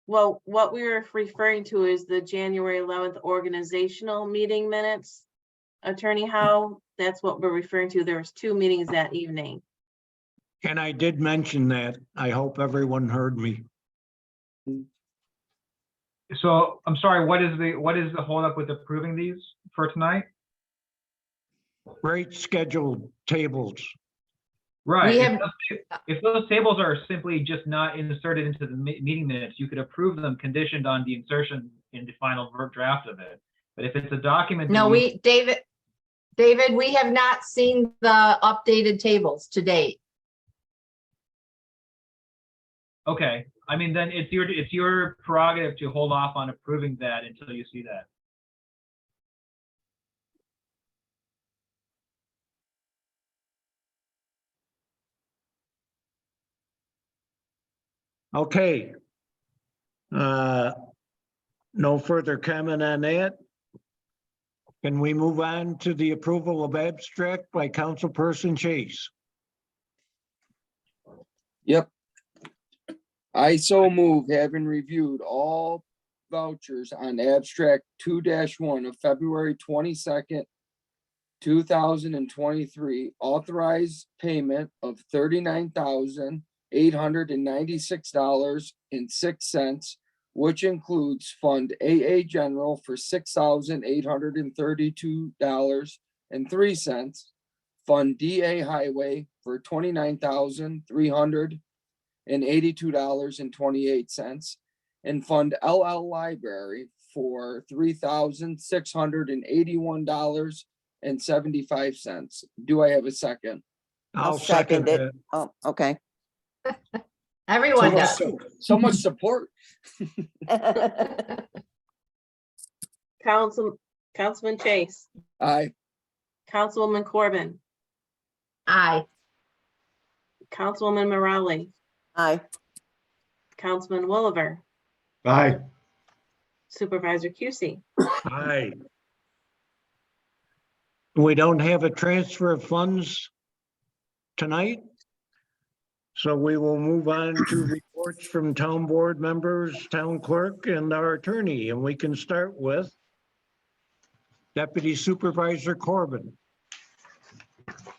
Well, what we were referring to is the January 11th organizational meeting minutes. Attorney Howe, that's what we're referring to. There was 2 meetings that evening. And I did mention that. I hope everyone heard me. So I'm sorry, what is the holdup with approving these for tonight? Rate scheduled tables. Right. If those tables are simply just not inserted into the meeting minutes, you could approve them conditioned on the insertion in the final draft of it. But if it's a document. No, David, we have not seen the updated tables to date. Okay, I mean, then it's your prerogative to hold off on approving that until you see that. Okay. No further comment on that. Can we move on to the approval of abstract by Councilperson Chase? Yep. I so move, having reviewed all vouchers on abstract 2-1 of February 22nd, 2023, authorized payment of $39,896.06, which includes Fund AA General for $6,832.03, Fund DA Highway for $29,382.28, and Fund LL Library for $3,681.75. Do I have a second? I'll second it. Oh, okay. Everyone does. So much support. Councilman Chase, Aye. Councilwoman Corbin, Aye. Councilwoman Morale, Aye. Councilman Williver, Aye. Supervisor Cusie. Aye. We don't have a transfer of funds tonight. So we will move on to reports from town board members, town clerk, and our attorney, and we can start with Deputy Supervisor Corbin.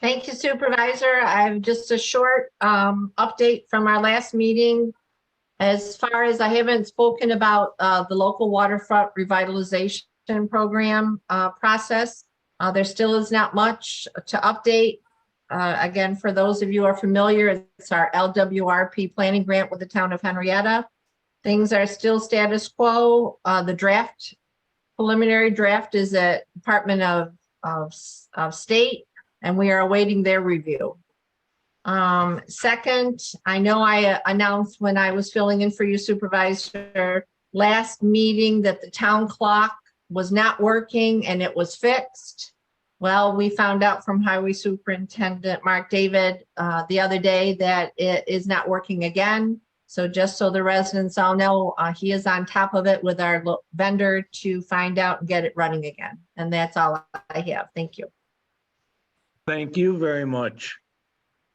Thank you, Supervisor. I have just a short update from our last meeting. As far as I haven't spoken about the local waterfront revitalization program process, there still is not much to update. Again, for those of you who are familiar, it's our LWRP planning grant with the town of Henrietta. Things are still status quo. The draft, preliminary draft is at Department of State, and we are awaiting their review. Second, I know I announced when I was filling in for you, Supervisor, last meeting that the town clock was not working and it was fixed. Well, we found out from Highway Superintendent Mark David the other day that it is not working again. So just so the residents all know, he is on top of it with our vendor to find out and get it running again. And that's all I have. Thank you. Thank you very much.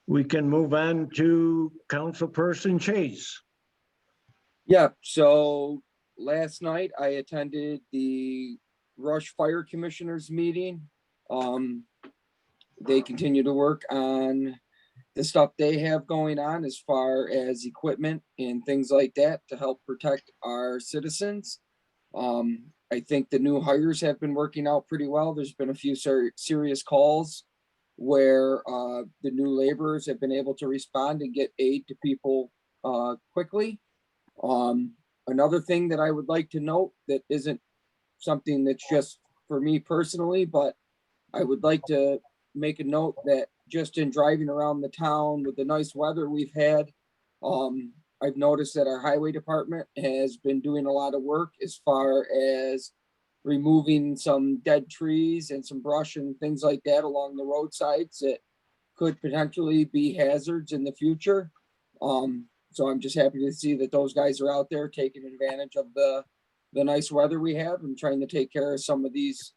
We can move on to Councilperson Chase. Yeah, so last night I attended the Rush Fire Commissioners meeting. They continue to work on the stuff they have going on as far as equipment and things like that to help protect our citizens. I think the new hires have been working out pretty well. There's been a few serious calls where the new laborers have been able to respond and get aid to people quickly. Another thing that I would like to note that isn't something that's just for me personally, but I would like to make a note that just in driving around the town with the nice weather we've had, I've noticed that our highway department has been doing a lot of work as far as removing some dead trees and some brush and things like that along the roadsides that could potentially be hazards in the future. So I'm just happy to see that those guys are out there taking advantage of the nice weather we have and trying to take care of some of these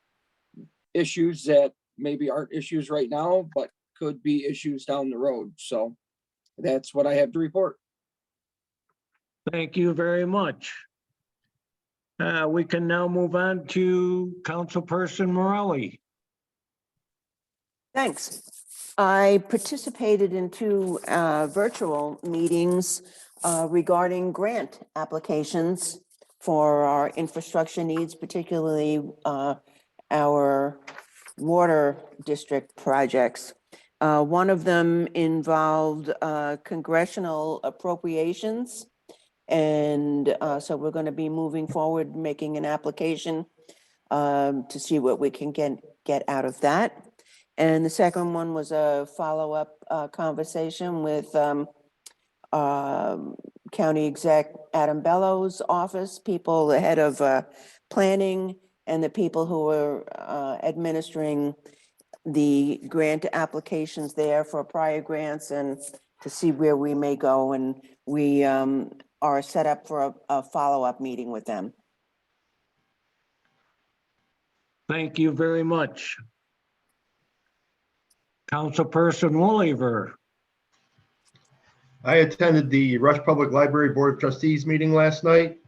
issues that maybe aren't issues right now, but could be issues down the road. So that's what I have to report. Thank you very much. We can now move on to Councilperson Morale. Thanks. I participated in two virtual meetings regarding grant applications for our infrastructure needs, particularly our water district projects. One of them involved congressional appropriations. And so we're going to be moving forward, making an application to see what we can get out of that. And the second one was a follow-up conversation with County Exec Adam Bellows' office, people, the head of planning, and the people who are administering the grant applications there for prior grants and to see where we may go. And we are set up for a follow-up meeting with them. Thank you very much. Councilperson Woolliver. I attended the Rush Public Library Board of Trustees meeting last night.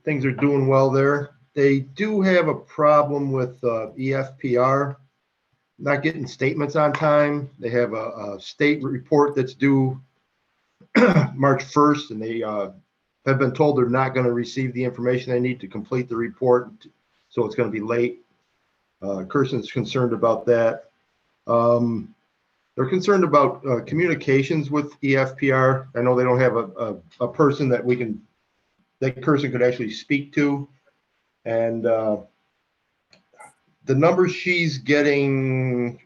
Things are doing well there. They do have a problem with EFPR not getting statements on time. They have a state report that's due March 1st, and they have been told they're not going to receive the information they need to complete the report, so it's going to be late. Kirsten's concerned about that. They're concerned about communications with EFPR. I know they don't have a person that that Kirsten could actually speak to. And the numbers she's getting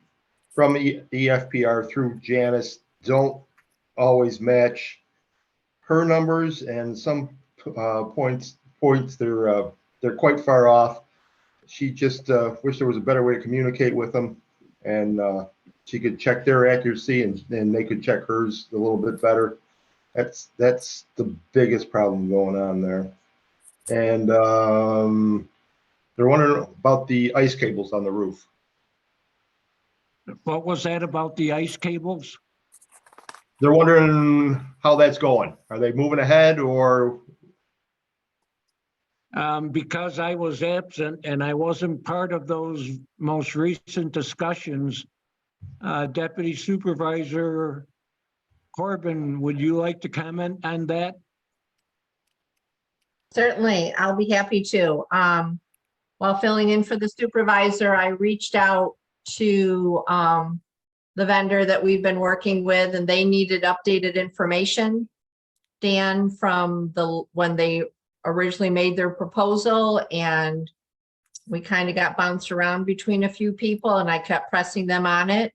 from EFPR through Janice don't always match her numbers, and some points they're quite far off. She just wished there was a better way to communicate with them, and she could check their accuracy and they could check hers a little bit better. That's the biggest problem going on there. And they're wondering about the ice cables on the roof. What was that about the ice cables? They're wondering how that's going. Are they moving ahead or? Because I was absent and I wasn't part of those most recent discussions, Deputy Supervisor Corbin, would you like to comment on that? Certainly, I'll be happy to. While filling in for the supervisor, I reached out to the vendor that we've been working with, and they needed updated information, Dan, from when they originally made their proposal, and we kind of got bounced around between a few people, and I kept pressing them on it.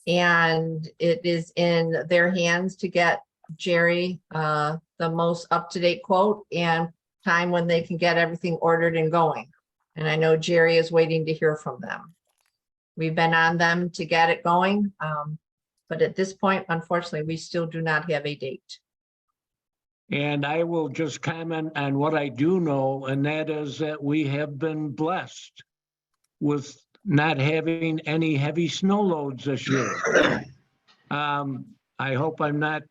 And it is in their hands to get Jerry the most up-to-date quote and time when they can get everything ordered and going. And I know Jerry is waiting to hear from them. We've been on them to get it going, but at this point, unfortunately, we still do not have a date. And I will just comment on what I do know, and that is that we have been blessed with not having any heavy snow loads this year. I hope I'm not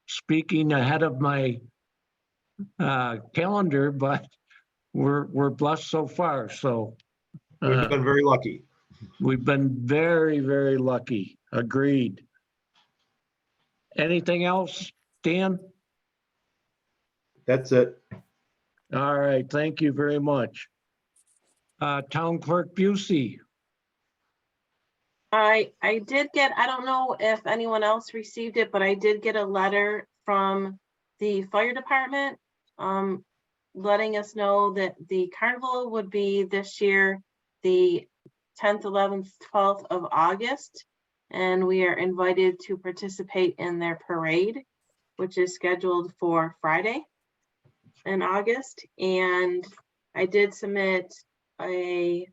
speaking ahead of my calendar, but we're blessed so far. So we've been very lucky. We've been very, very lucky. Agreed. Anything else, Dan? That's it. All right. Thank you very much. Town Clerk Busey. I did get, I don't know if anyone else received it, but I did get a letter from the fire department letting us know that the carnival would be this year the 10th, 11th, 12th of August, and we are invited to participate in their parade, which is scheduled for Friday in August. And I did submit a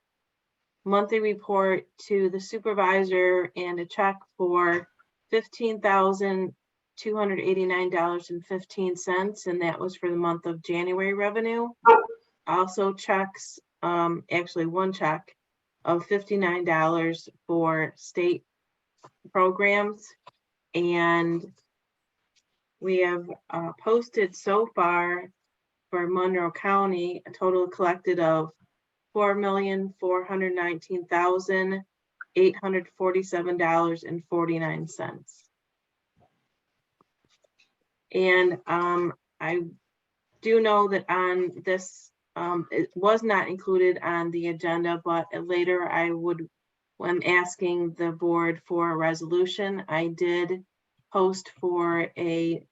monthly report to the supervisor and a check for $15,289.15, and that was for the month of January revenue. Also checks, actually one check of $59 for state programs, and we have posted so far for Monroe County a total collected of $4,419,847.49. And I do know that on this, it was not included on the agenda, but later I would, when asking the board for a resolution, I did post for a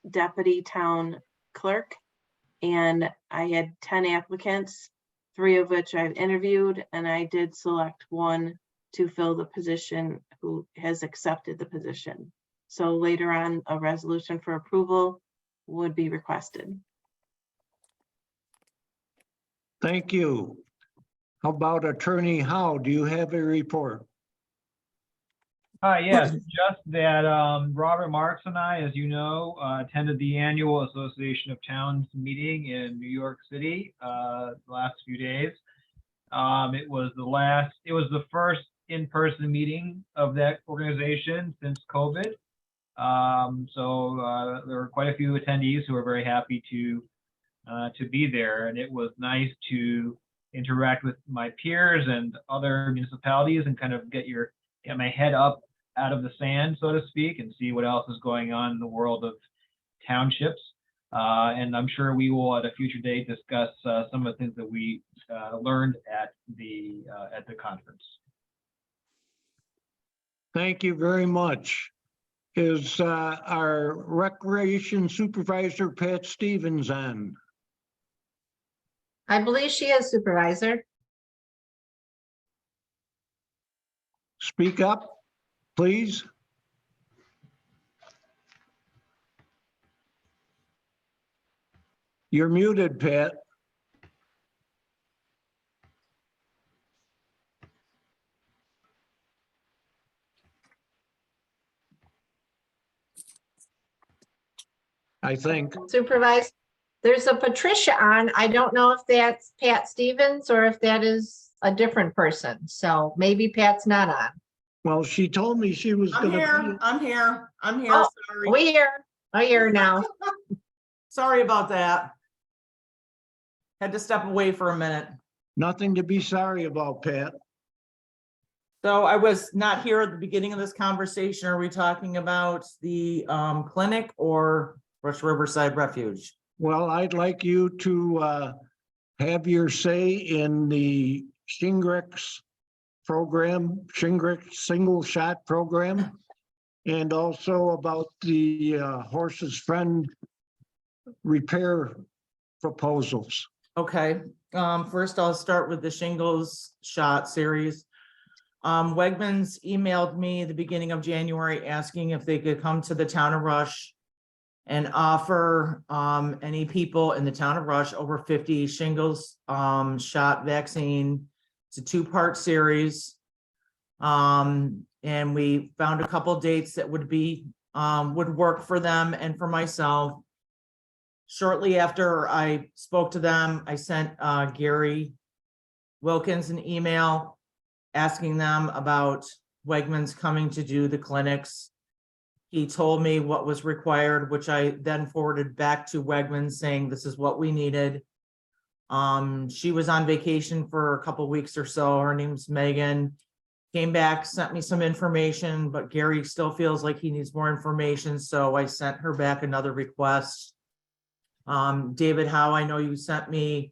deputy town clerk, and I had 10 applicants, 3 of which I've interviewed, and I did select one to fill the position who has accepted the position. So later on, a resolution for approval would be requested. Thank you. How about Attorney Howe? Do you have a report? Yes, just that Robert Marks and I, as you know, attended the annual Association of Towns meeting in New York City the last few days. It was the first in-person meeting of that organization since COVID. So there were quite a few attendees who were very happy to be there, and it was nice to interact with my peers and other municipalities and kind of get my head up out of the sand, so to speak, and see what else is going on in the world of townships. And I'm sure we will at a future date discuss some of the things that we learned at the conference. Thank you very much. Is our Recreation Supervisor Pat Stevens on? I believe she is, Supervisor. Speak up, please. You're muted, Pat. I think. Supervisor, there's a Patricia on. I don't know if that's Pat Stevens or if that is a different person. So maybe Pat's not on. Well, she told me she was I'm gonna. here, I'm here, I'm here, Oh, sorry. we hear. I hear now. Sorry about that. Had to step away for a minute. Nothing to be sorry about, Pat. So I was not here at the beginning of this conversation. Are we talking about the clinic or Rush Riverside Refuge? Well, I'd like you to have your say in the Shingrix program, Shingrix single shot program, and also about the Horse's Friend repair proposals. Okay, first I'll start with the shingles shot series. Wegmans emailed me the beginning of January asking if they could come to the town of Rush and offer any people in the town of Rush over 50 shingles shot vaccine. It's a two-part series. And we found a couple dates that would work for them and for myself. Shortly after I spoke to them, I sent Gary Wilkins an email asking them about Wegmans coming to do the clinics. He told me what was required, which I then forwarded back to Wegmans saying this is what we needed. She was on vacation for a couple weeks or so. Her name's Megan. Came back, sent me some information, but Gary still feels like he needs more information, so I sent her back another request. David Howe, I know you sent me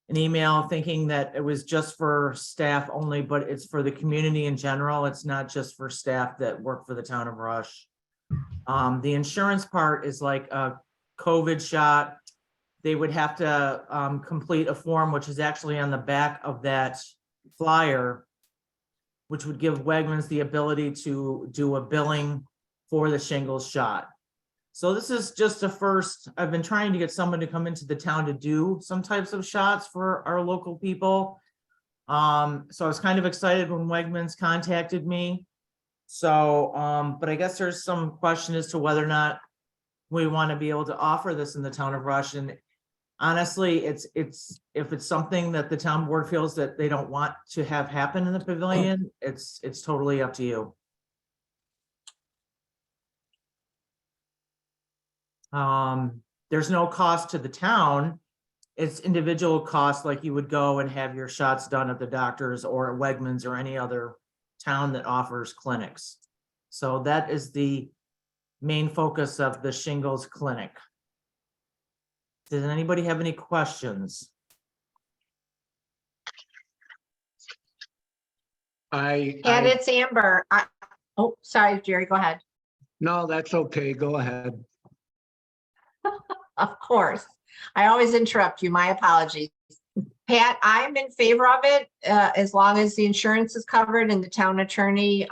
an email thinking that it was just for staff only, but it's for the community in general. It's not just for staff that work for the town of Rush. The insurance part is like a COVID shot. They would have to complete a form, which is actually on the back of that flyer, which would give Wegmans the ability to do a billing for the shingles shot. So this is just a first. I've been trying to get someone to come into the town to do some types of shots for our local people. So I was kind of excited when Wegmans contacted me. So, but I guess there's some question as to whether or not we want to be able to offer this in the town of Rush. And honestly, if it's something that the town board feels that they don't want to have happen in the pavilion, it's totally up to you. There's no cost to the town. It's individual costs, like you would go and have your shots done at the doctor's or at Wegmans or any other town that offers clinics. So that is the main focus of the shingles clinic. Does anybody have any questions? And it's Amber. Oh, sorry, Jerry, go ahead. No, that's okay. Go ahead. Of course. I always interrupt you. My apologies. Pat, I'm in favor of it as long as the insurance is covered and the town attorney,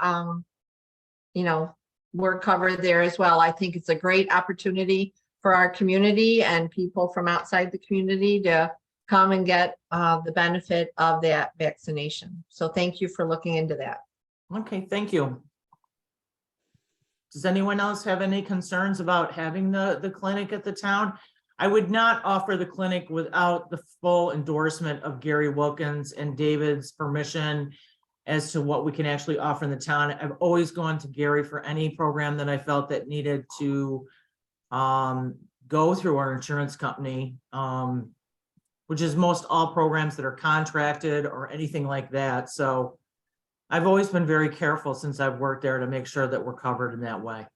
we're covered there as well. I think it's a great opportunity for our community and people from outside the community to come and get the benefit of that vaccination. So thank you for looking into that. Okay, thank you. Does anyone else have any concerns about having the clinic at the town? I would not offer the clinic without the full endorsement of Gary Wilkins and David's permission as to what we can actually offer in the town. I've always gone to Gary for any program that I felt that needed to go through our insurance company, which is most all programs that are contracted or anything like that. So I've always been very careful since I've worked there to make sure that we're covered in that way.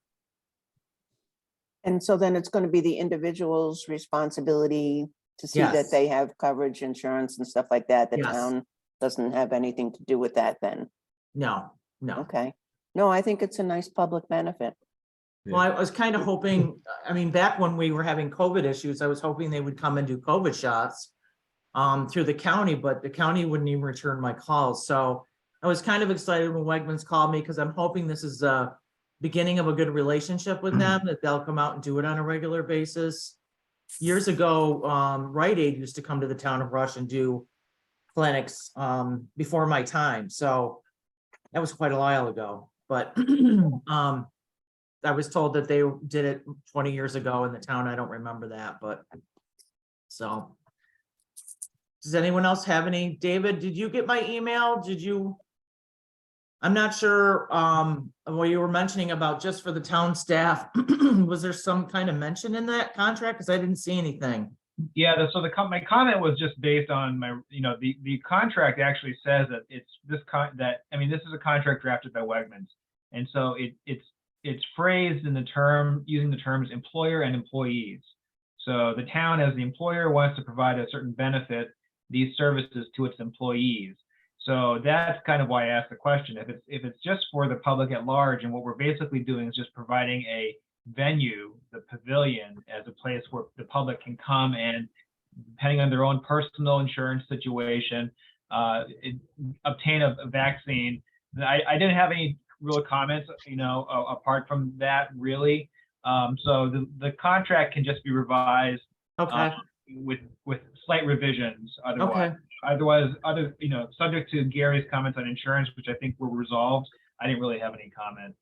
And so then it's going to be the individual's responsibility to see that Yes. they have coverage, insurance and stuff like that. The Yes. town doesn't have anything to do with that then. No, no. Okay. No, I think it's a nice public benefit. Well, I was kind of hoping, I mean, back when we were having COVID issues, I was hoping they would come and do COVID shots through the county, but the county wouldn't even return my calls. So I was kind of excited when Wegmans called me because I'm hoping this is a beginning of a good relationship with them, that they'll come out and do it on a regular basis. Years ago, Rite Aid used to come to the town of Rush and do clinics before my time. So that was quite a while ago, but I was told that they did it 20 years ago in the town. I don't remember that, but so. Does anyone else have any? David, did you get my email? Did you? I'm not sure what you were mentioning about just for the town staff. Was there some kind of mention in that contract? Because I didn't see anything. Yeah, so my comment was just based on my, the contract actually says that it's this this is a contract drafted by Wegmans. And so it's phrased in the term, using the terms employer and employees. So the town as the employer wants to provide a certain benefit, these services to its employees. So that's kind of why I asked the question. If it's just for the public at large, and what we're basically doing is just providing a venue, the pavilion, as a place where the public can come and, depending on their own personal insurance situation, obtain a vaccine. I didn't have any real comments, apart from that, really. So the contract can just be revised Okay. with slight revisions. Okay. Subject to Gary's comments on insurance, which I think were resolved, I didn't really have any comment.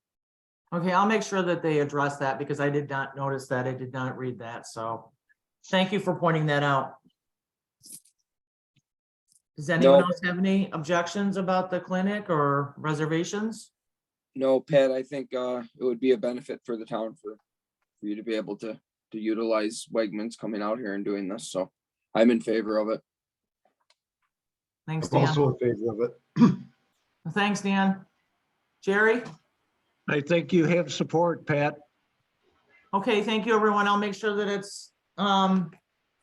Okay, I'll make sure that they address that because I did not notice that. I did not read that. So thank you for pointing that out. Does anyone No. else have any objections about the clinic or reservations? No, Pat, I think it would be a benefit for the town for you to be able to utilize Wegmans coming out here and doing this. So I'm in favor of it. Thanks, I'm Dan. also in favor of it. Thanks, Dan. Jerry? I think you have support, Pat. Okay, thank you, everyone. I'll make sure that it's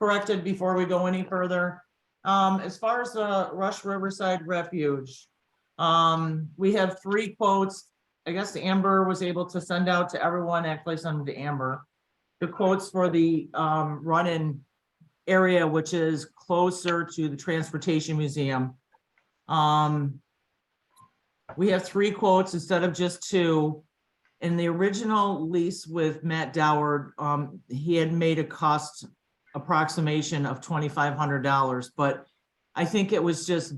corrected before we go any further. As far as the Rush Riverside Refuge, we have 3 quotes. I guess Amber was able to send out to everyone, actually send them to Amber, the quotes for the run-in area, which is closer to the Transportation Museum. We have 3 quotes instead of just 2. In the original lease with Matt Doward, he had made a cost approximation of $2,500, but I think it was just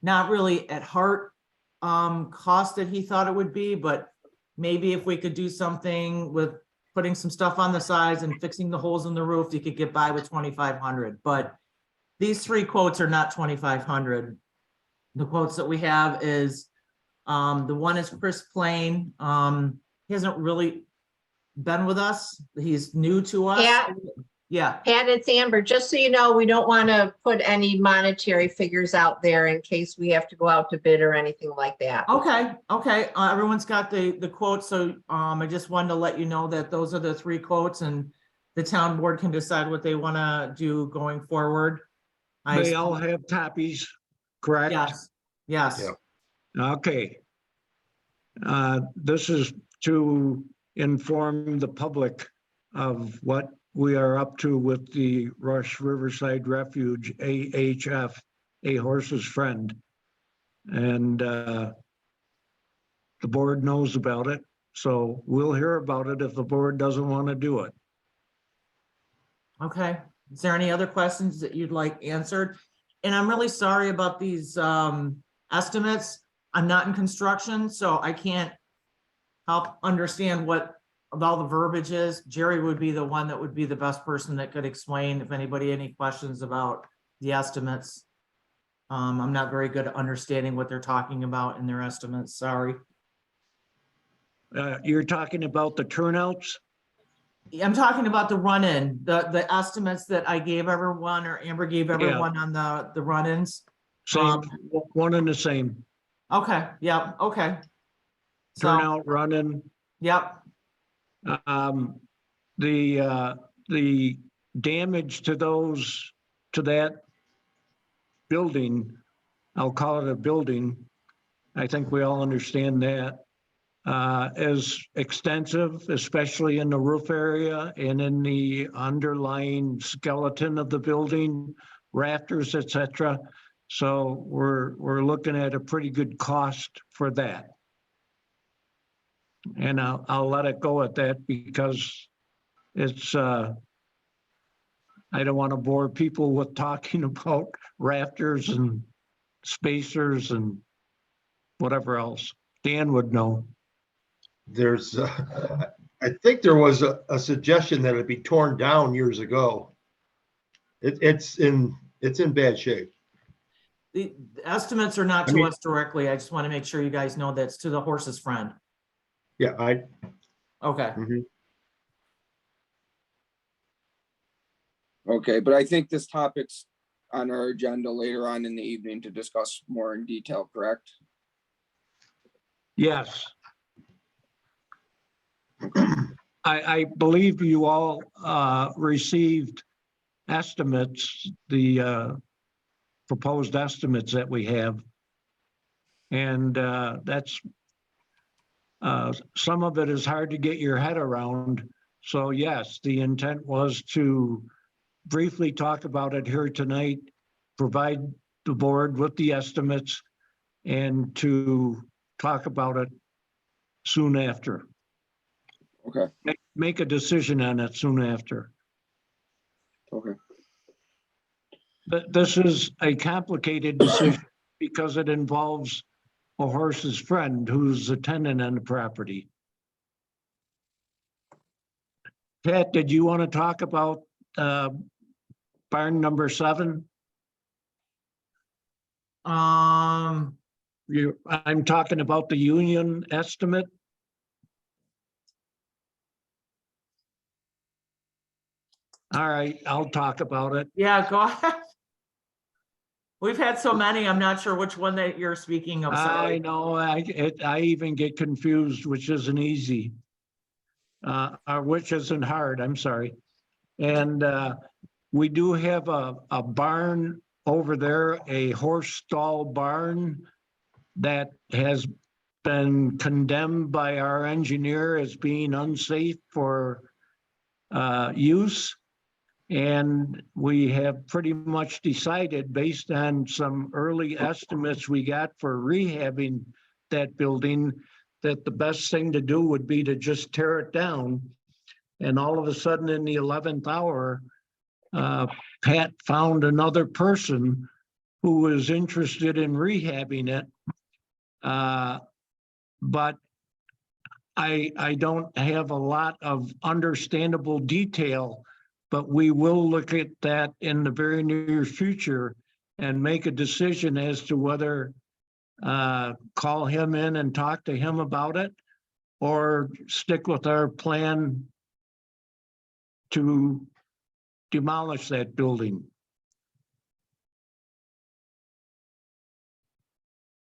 not really at heart cost that he thought it would be, but maybe if we could do something with putting some stuff on the sides and fixing the holes in the roof, you could get by with 2,500. But these 3 quotes are not 2,500. The quotes that we have is the one is Chris Plain. He hasn't really been with us. He's new to us. Pat? Yeah. Pat, it's Amber. Just so you know, we don't want to put any monetary figures out there in case we have to go out to bid or anything like that. Okay. Everyone's got the quotes. So I just wanted to let you know that those are the 3 quotes and the town board can decide what they want to do going forward. They all have copies, correct? Yes. Yes. Okay. This is to inform the public of what we are up to with the Rush Riverside Refuge, AHF, A Horse's Friend. And the board knows about it. So we'll hear about it if the board doesn't want to do it. Okay, is there any other questions that you'd like answered? And I'm really sorry about these estimates. I'm not in construction, so I can't help understand what all the verbiage is. Jerry would be the one that would be the best person that could explain if anybody had any questions about the estimates. I'm not very good at understanding what they're talking about in their estimates, sorry. You're talking about the turnouts? I'm talking about the run-in, the estimates that I gave everyone or Amber gave everyone on the run-ins. Same, one and the same. Okay, yeah, okay. So, Turnout, running. yep, The damage to that building, I'll call it a building. I think we all understand that. Is extensive, especially in the roof area and in the underlying skeleton of the building, rafters, etc. So we're looking at a pretty good cost for that. And I'll let it go at that because it's I don't want to bore people with talking about rafters and spacers and whatever else. Dan would know. There's, I think there was a suggestion that it be torn down years ago. It's in bad shape. the estimates are not I to mean- us directly. I just want to make sure you guys know that's to the horse's friend. Yeah, Okay, Okay, but I think this topic's on our agenda later on in the evening to discuss more in detail, correct? Yes. I believe you all received estimates, the proposed estimates that we have. And that's some of it is hard to get your head around. So yes, the intent was to briefly talk about it here tonight, provide the board with the estimates, and to talk about it soon after. Okay, Make a decision on it soon after. okay. But this is a complicated decision because it involves a horse's friend who's a tenant on the property. Pat, did you want to talk about barn number 7? I'm talking about the union estimate. All right, I'll talk about it. yeah, go ahead. We've had so many, I'm not sure which one that you're speaking of, I sorry. know, I even get confused, which isn't easy. Or which isn't hard, I'm sorry. And we do have a barn over there, a horse stall barn that has been condemned by our engineer as being unsafe for use. And we have pretty much decided, based on some early estimates we got for rehabbing that building, that the best thing to do would be to just tear it down. And all of a sudden, in the 11th hour, Pat found another person who was interested in rehabbing it. But I don't have a lot of understandable detail, but we will look at that in the very near future and make a decision as to whether call him in and talk to him about it, or stick with our plan to demolish that building.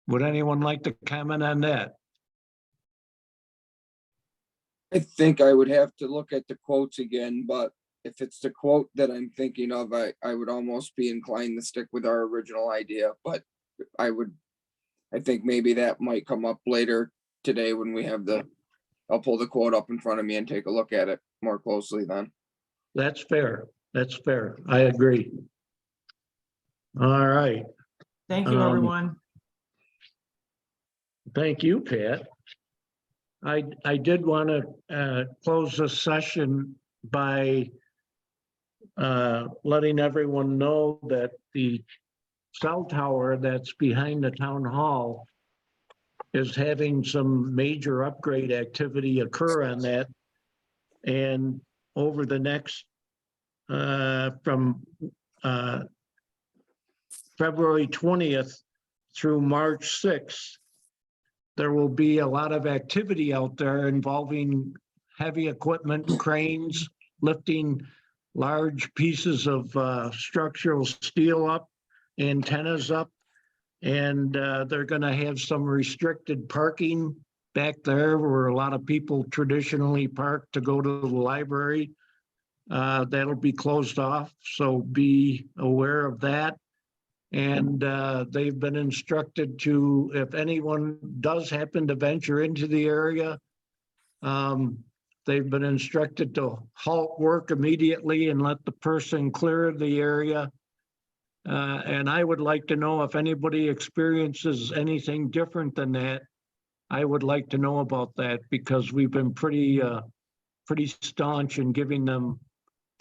Would anyone like to comment on that? I think I would have to look at the quotes again, but if it's the quote that I'm thinking of, I would almost be inclined to stick with our original idea, but I think maybe that might come up later today when we have I'll pull the quote up in front of me and take a look at it more closely then. That's fair. That's fair. I agree. All right. Thank you, everyone. Thank you, Pat. I did want to close the session by letting everyone know that the cell tower that's behind the town hall is having some major upgrade activity occur on that. And over the next, from February 20th through March 6th, there will be a lot of activity out there involving heavy equipment, cranes, lifting large pieces of structural steel up, antennas up, and they're going to have some restricted parking back there where a lot of people traditionally park to go to the library. That'll be closed off, so be aware of that. And they've been instructed to, if anyone does happen to venture into the area, they've been instructed to halt work immediately and let the person clear the area. And I would like to know if anybody experiences anything different than that. I would like to know about that, because we've been pretty staunch in giving them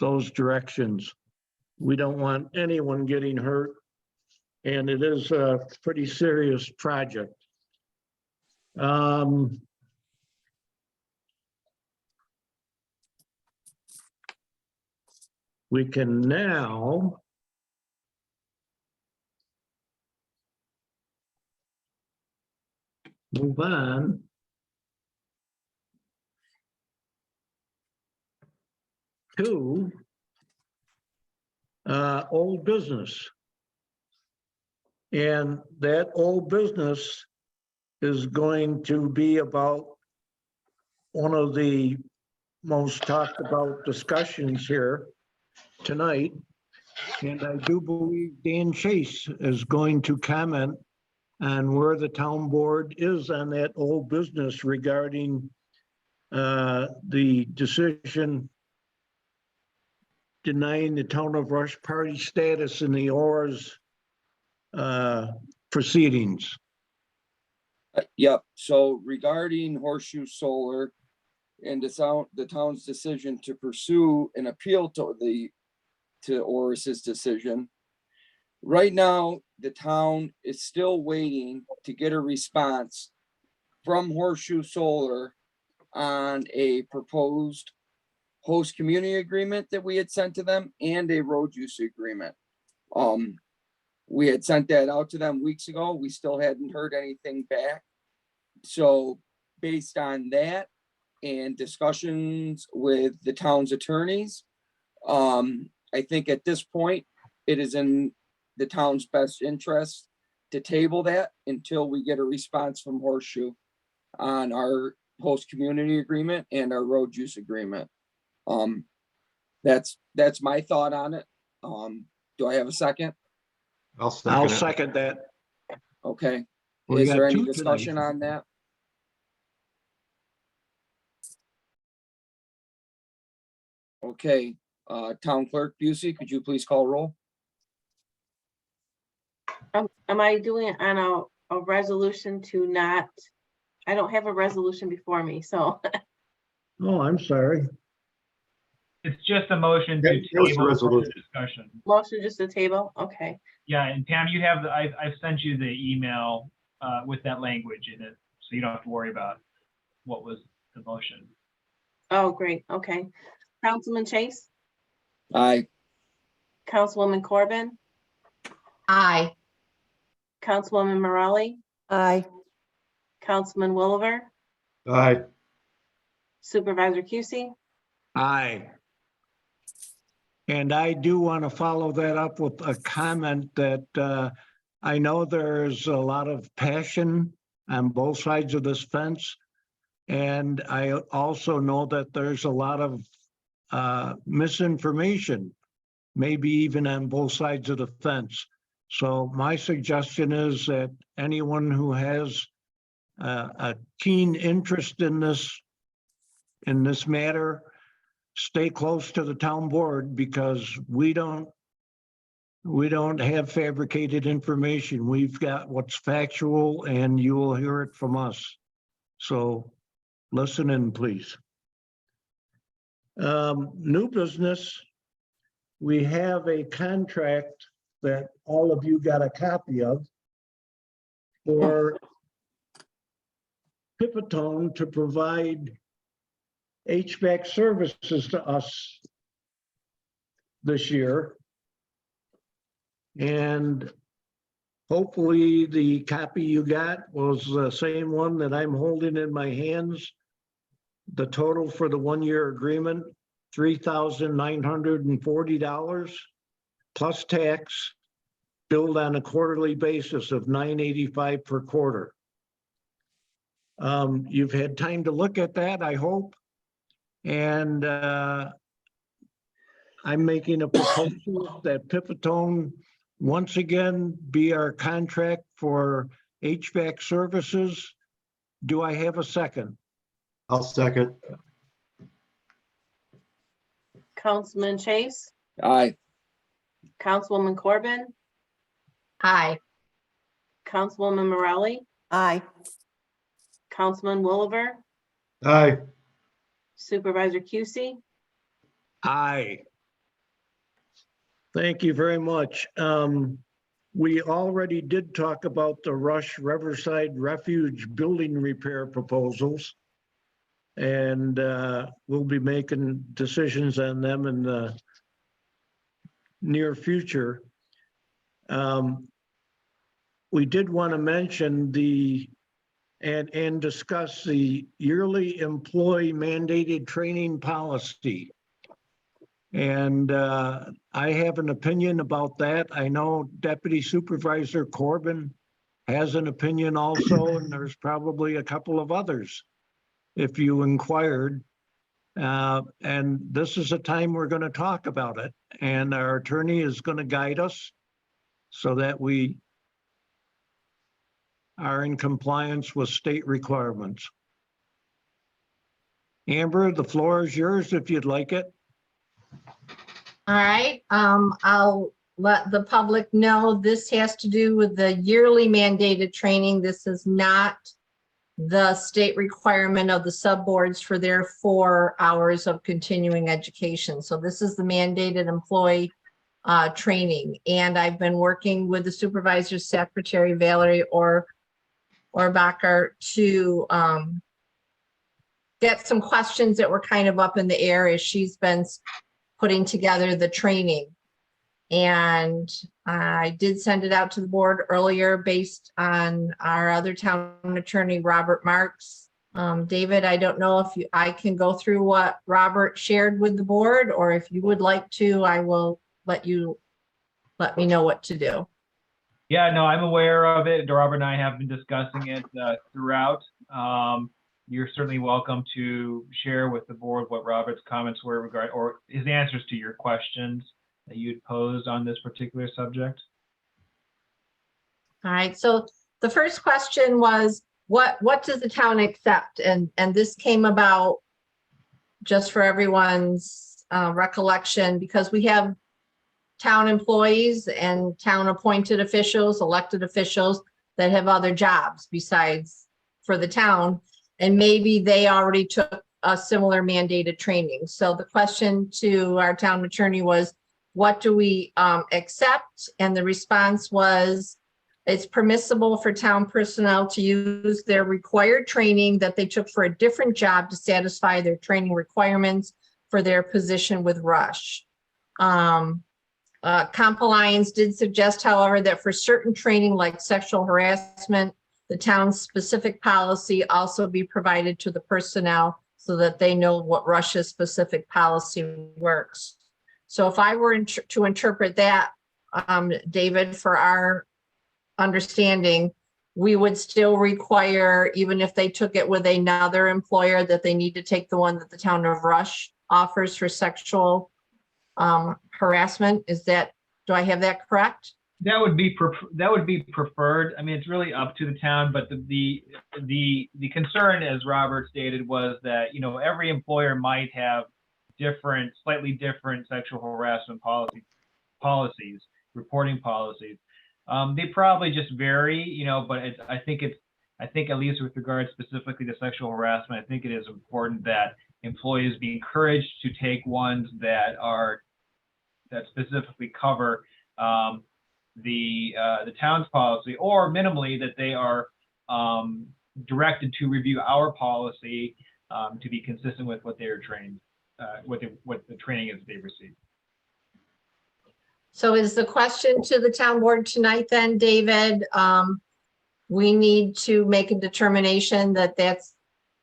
those directions. We don't want anyone getting hurt. And it is a pretty serious project. We can now move on to old business. And that old business is going to be about one of the most talked about discussions here tonight. And I do believe Dan Chase is going to comment on where the town board is on that old business regarding the decision denying the town of Rush party status in the ORS proceedings. Yep, so regarding Horseshoe Solar and the town's decision to pursue an appeal to Oris's decision. Right now, the town is still waiting to get a response from Horseshoe Solar on a proposed host community agreement that we had sent to them and a road use agreement. We had sent that out to them weeks ago. We still hadn't heard anything back. So based on that and discussions with the town's attorneys, I think at this point, it is in the town's best interest to table that until we get a response from Horseshoe on our host community agreement and our road use agreement. That's my thought on it. Do I have a second? I'll second that. Okay. We Is got there any two tonight. discussion on that? Okay, Town Clerk Busey, could you please call roll? Am I doing it on a resolution to not, I don't have a resolution before me, so. Oh, I'm sorry. It's just a motion to It was a table for resolution. discussion. Motion just a table, okay. Yeah, and Pam, you have I've sent you the email with that language in it, so you don't have to worry about what was the motion. Oh, great, okay. Councilman Chase, Aye. Councilwoman Corbin, Aye. Councilwoman Morelli, Aye. Councilman Williver, Aye. Supervisor Cusey. Aye. And I do want to follow that up with a comment that I know there's a lot of passion on both sides of this fence. And I also know that there's a lot of misinformation, maybe even on both sides of the fence. So my suggestion is that anyone who has a keen interest in this matter, stay close to the town board, because we don't have fabricated information. We've got what's factual, and you will hear it from us. So Listen in, please. New business. We have a contract that all of you got a copy of for Pipitone to provide HVAC services to us this year. And hopefully the copy you got was the same one that I'm holding in my hands. The total for the 1-year agreement, $3,940 plus tax, billed on a quarterly basis of $985 per quarter. You've had time to look at that, I hope. And I'm making a proposal that Pipitone once again be our contract for HVAC services. Do I have a second? I'll second. Councilman Chase, Aye. Councilwoman Corbin, Aye. Councilwoman Morelli, Aye. Councilman Woolever, Aye. Supervisor QC. Aye. Thank you very much. We already did talk about the Rush Riverside Refuge building repair proposals. And we'll be making decisions on them in the near future. We did want to mention and discuss the yearly employee mandated training policy. And I have an opinion about that. I know Deputy Supervisor Corbin has an opinion also, and there's probably a couple of others if you inquired. And this is a time we're going to talk about it. And our attorney is going to guide us so that we are in compliance with state requirements. Amber, the floor is yours if you'd like it. All right, I'll let the public know this has to do with the yearly mandated training. This is not the state requirement of the subboards for their 4 hours of continuing education. So this is the mandated employee training. And I've been working with the supervisor's secretary, Valerie Orbacher, to get some questions that were kind of up in the air as she's been putting together the training. And I did send it out to the board earlier based on our other town attorney, Robert Marks. David, I don't know if I can go through what Robert shared with the board, or if you would like to, I will let me know what to do. Yeah, no, I'm aware of it. Robert and I have been discussing it throughout. You're certainly welcome to share with the board what Robert's comments were or his answers to your questions that you'd posed on this particular subject. All right, so the first question was, what does the town accept? And this came about just for everyone's recollection, because we have town employees and town appointed officials, elected officials that have other jobs besides for the town. And maybe they already took a similar mandated training. So the question to our town attorney was, what do we accept? And the response was, it's permissible for town personnel to use their required training that they took for a different job to satisfy their training requirements for their position with Rush. Comp Alliance did suggest, however, that for certain training like sexual harassment, the town's specific policy also be provided to the personnel so that they know what Rush's specific policy works. So if I were to interpret that, David, for our understanding, we would still require, even if they took it with another employer, that they need to take the one that the town of Rush offers for sexual harassment. Do I have that correct? That would be preferred. I mean, it's really up to the town, but the concern, as Robert stated, was that, you know, every employer might have slightly different sexual harassment reporting policies. They probably just vary, you know, but I think I think at least with regards specifically to sexual harassment, I think it is important that employees be encouraged to take ones that specifically cover the town's policy, or minimally that they are directed to review our policy to be consistent with what they are trained, what the training is they received. So is the question to the town board tonight then, David? We need to make a determination that that's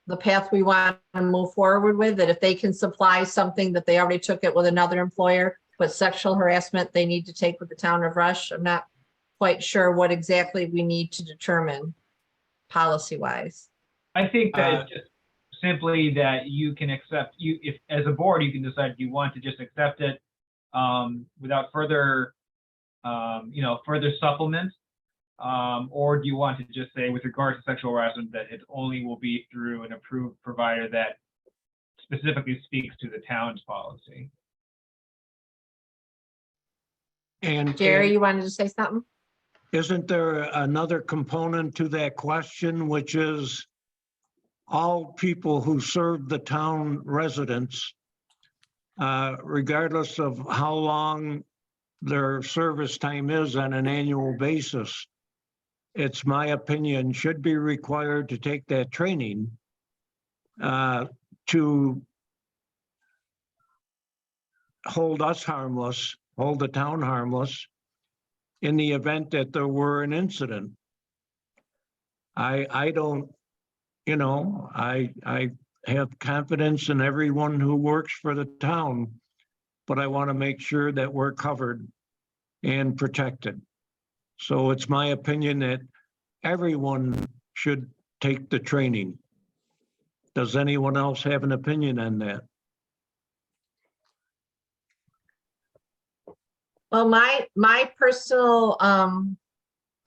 the path we want to move forward with, that if they can supply something that they already took it with another employer, but sexual harassment they need to take with the town of Rush. I'm not quite sure what exactly we need to determine policy wise. I think that it's just simply that you can accept, if as a board, you can decide if you want to just accept it without further, further supplement, or do you want to just say with regards to sexual harassment that it only will be through an approved provider that specifically speaks to the town's policy? And Jerry, you wanted to say something? isn't there another component to that question, which is all people who serve the town residents, regardless of how long their service time is on an annual basis, it's my opinion, should be required to take that training to hold us harmless, hold the town harmless in the event that there were an incident. I don't, I have confidence in everyone who works for the town, but I want to make sure that we're covered and protected. So it's my opinion that everyone should take the training. Does anyone else have an opinion on that? Well, my personal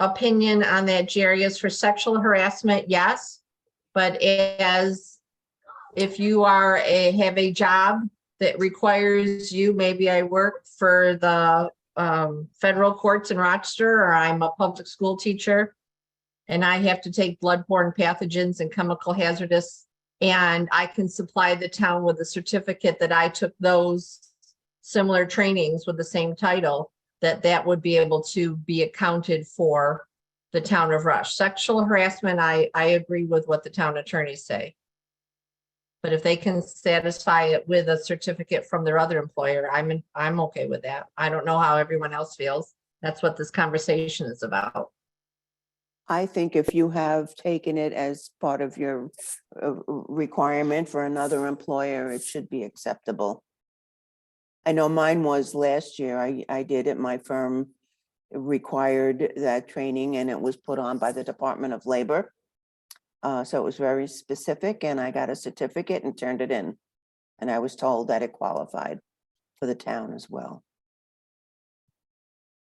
opinion on that, Jerry, is for sexual harassment, yes. But if you have a job that requires you, maybe I work for the federal courts in Rochester, or I'm a public school teacher, and I have to take bloodborne pathogens and chemical hazardous, and I can supply the town with a certificate that I took those similar trainings with the same title, that would be able to be accounted for the town of Rush. Sexual harassment, I agree with what the town attorneys say. But if they can satisfy it with a certificate from their other employer, I'm okay with that. I don't know how everyone else feels. That's what this conversation is about. I think if you have taken it as part of your requirement for another employer, it should be acceptable. I know mine was last year. I did it. My firm required that training and it was put on by the Department of Labor. So it was very specific and I got a certificate and turned it in. And I was told that it qualified for the town as well.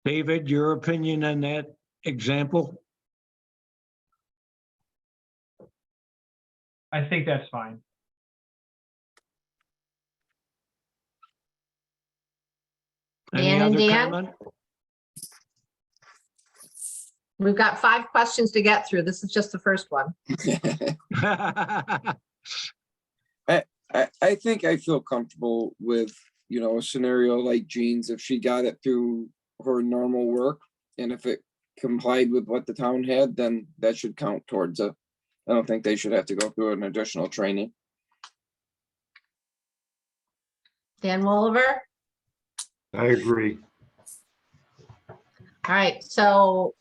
David, your opinion on that example? I think that's fine. Any Dan and other Dan? comment? We've got 5 questions to get through. This is just the first one. I think I feel comfortable with, a scenario like Jean's, if she got it through her normal work, and if it complied with what the town had, then that should count towards it. I don't think they should have to go through an additional training. Dan Wolver? I agree. All right, so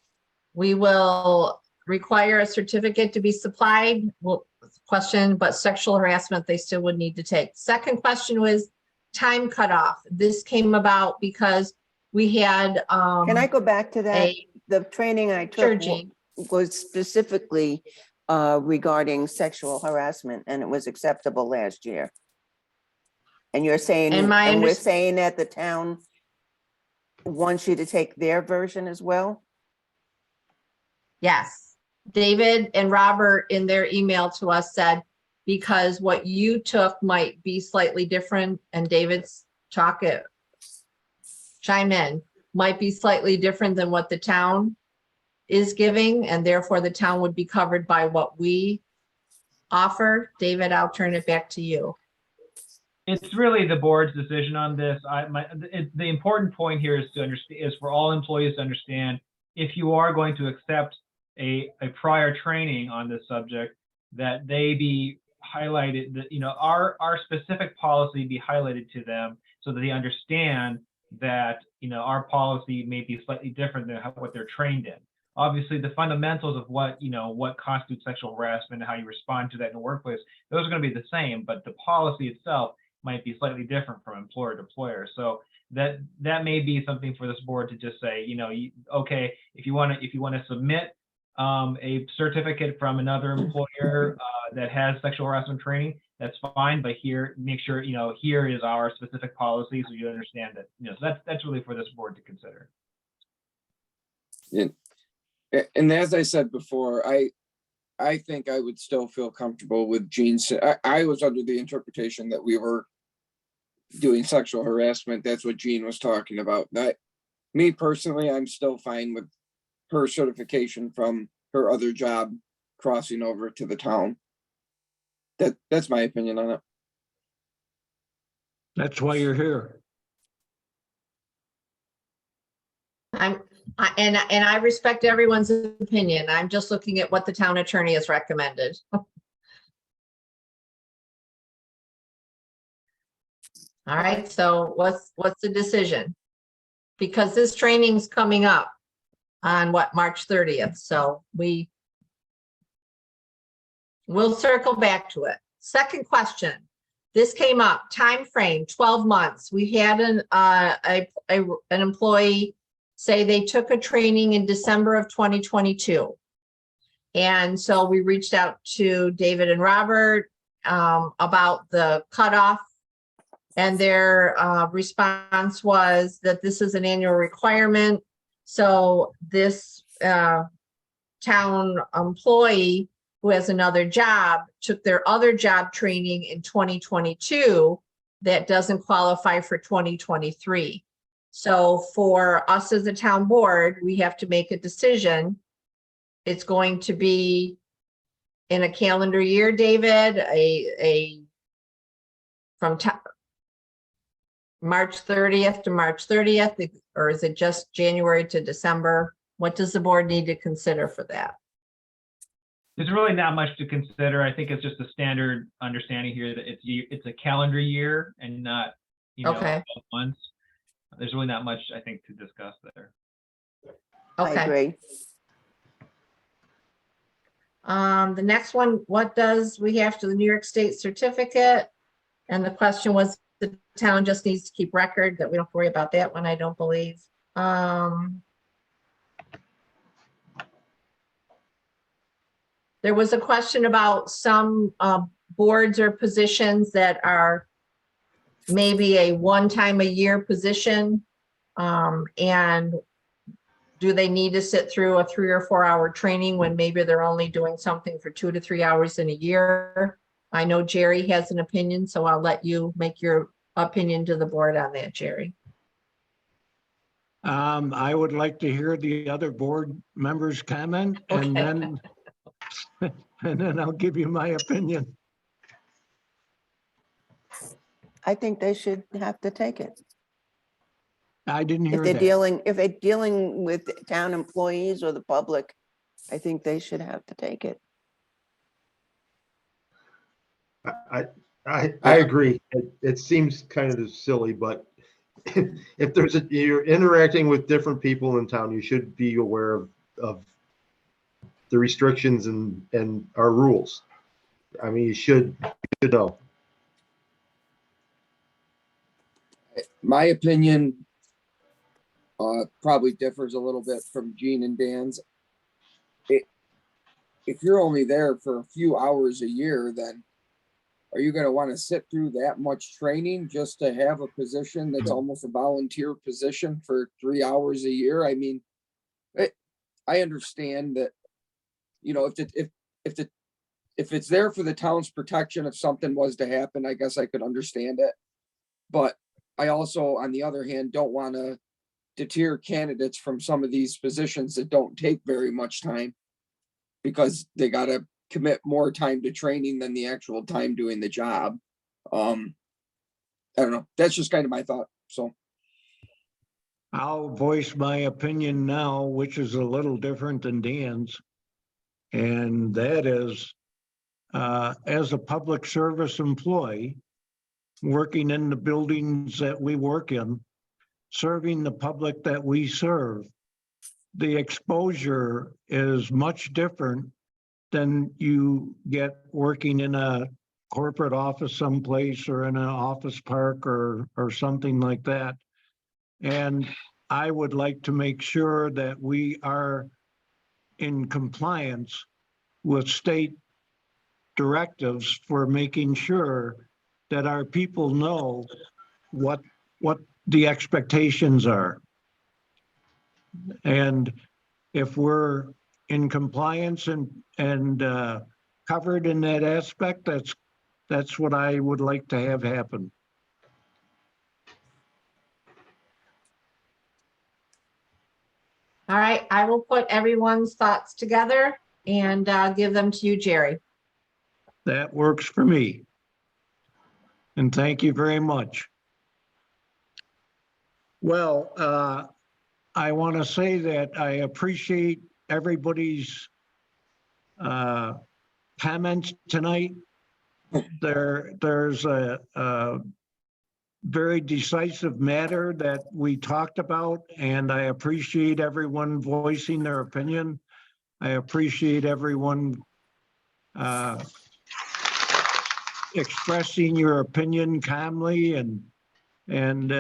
we will require a certificate to be supplied. Well, question, but sexual harassment, they still would need to take. Second question was time cutoff. This came about because we had. Can I go back to that? The training I Sure, took Jean. was specifically regarding sexual harassment and it was acceptable last year. And you're saying, and we're saying that the town wants you to take their version as well? Yes. David and Robert in their email to us said, because what you took might be slightly different, and David's chime in, might be slightly different than what the town is giving, and therefore the town would be covered by what we offer. David, I'll turn it back to you. It's really the board's decision on this. The important point here is to understand, is for all employees to understand, if you are going to accept a prior training on this subject, that they be highlighted, that, you know, our specific policy be highlighted to them so that they understand that, you know, our policy may be slightly different than what they're trained in. Obviously, the fundamentals of what, you know, what constitutes sexual harassment and how you respond to that in the workplace, those are going to be the same, but the policy itself might be slightly different from employer to employer. So that may be something for this board to just say, you know, okay, if you want to submit a certificate from another employer that has sexual harassment training, that's fine. But here, make sure, you know, here is our specific policy, so you understand that. You know, so that's really for this board to consider. Yeah. And as I said before, I think I would still feel comfortable with Jean. I was under the interpretation that we were doing sexual harassment. That's what Jean was talking about. Me personally, I'm still fine with her certification from her other job crossing over to the town. That's my opinion on it. That's why you're here. And I respect everyone's opinion. I'm just looking at what the town attorney has recommended. All right, so what's the decision? Because this training's coming up on March 30th, so we'll circle back to it. Second question. This came up, time frame, 12 months. We had an employee say they took a training in December of 2022. And so we reached out to David and Robert about the cutoff, and their response was that this is an annual requirement. So this town employee who has another job took their other job training in 2022 that doesn't qualify for 2023. So for us as a town board, we have to make a decision. It's going to be in a calendar year, David, from March 30th to March 30th, or is it just January to December? What does the board need to consider for that? There's really not much to consider. I think it's just a standard understanding here that it's a calendar year and not, you know, 12 months. There's really not much, I think, to discuss there. Okay. I agree. The next one, what does we have to the New York State certificate? And the question was, the town just needs to keep record, that we don't worry about that one, I don't believe. There was a question about some boards or positions that are maybe a one-time-a-year position. And do they need to sit through a 3 or 4 hour training when maybe they're only doing something for 2 to 3 hours in a year? I know Jerry has an opinion, so I'll let you make your opinion to the board on that, Jerry. I would like to hear the other board members' comment, and then I'll give you my opinion. I think they should have to take it. I didn't If hear they're that. if they're dealing with town employees or the public, I think they should have to take it. I agree. It seems kind of silly, but if you're interacting with different people in town, you should be aware of the restrictions and our rules. I mean, you should know. My opinion probably differs a little bit from Jean and Dan's. If you're only there for a few hours a year, then are you going to want to sit through that much training just to have a position that's almost a volunteer position for 3 hours a year? I mean, I understand that, you know, if it's there for the town's protection, if something was to happen, I guess I could understand it. But I also, on the other hand, don't want to deter candidates from some of these positions that don't take very much time because they gotta commit more time to training than the actual time doing the job. I don't know. That's just kind of my thought. So I'll voice my opinion now, which is a little different than Dan's. And that is, as a public service employee, working in the buildings that we work in, serving the public that we serve, the exposure is much different than you get working in a corporate office someplace or in an office park or something like that. And I would like to make sure that we are in compliance with state directives for making sure that our people know what the expectations are. And if we're in compliance and covered in that aspect, that's what I would like to have happen. All right, I will put everyone's thoughts together and give them to you, Jerry. That works for me. And thank you very much. Well, I want to say that I appreciate everybody's comments tonight. There's a very decisive matter that we talked about, and I appreciate everyone voicing their opinion. I appreciate everyone expressing your opinion calmly, and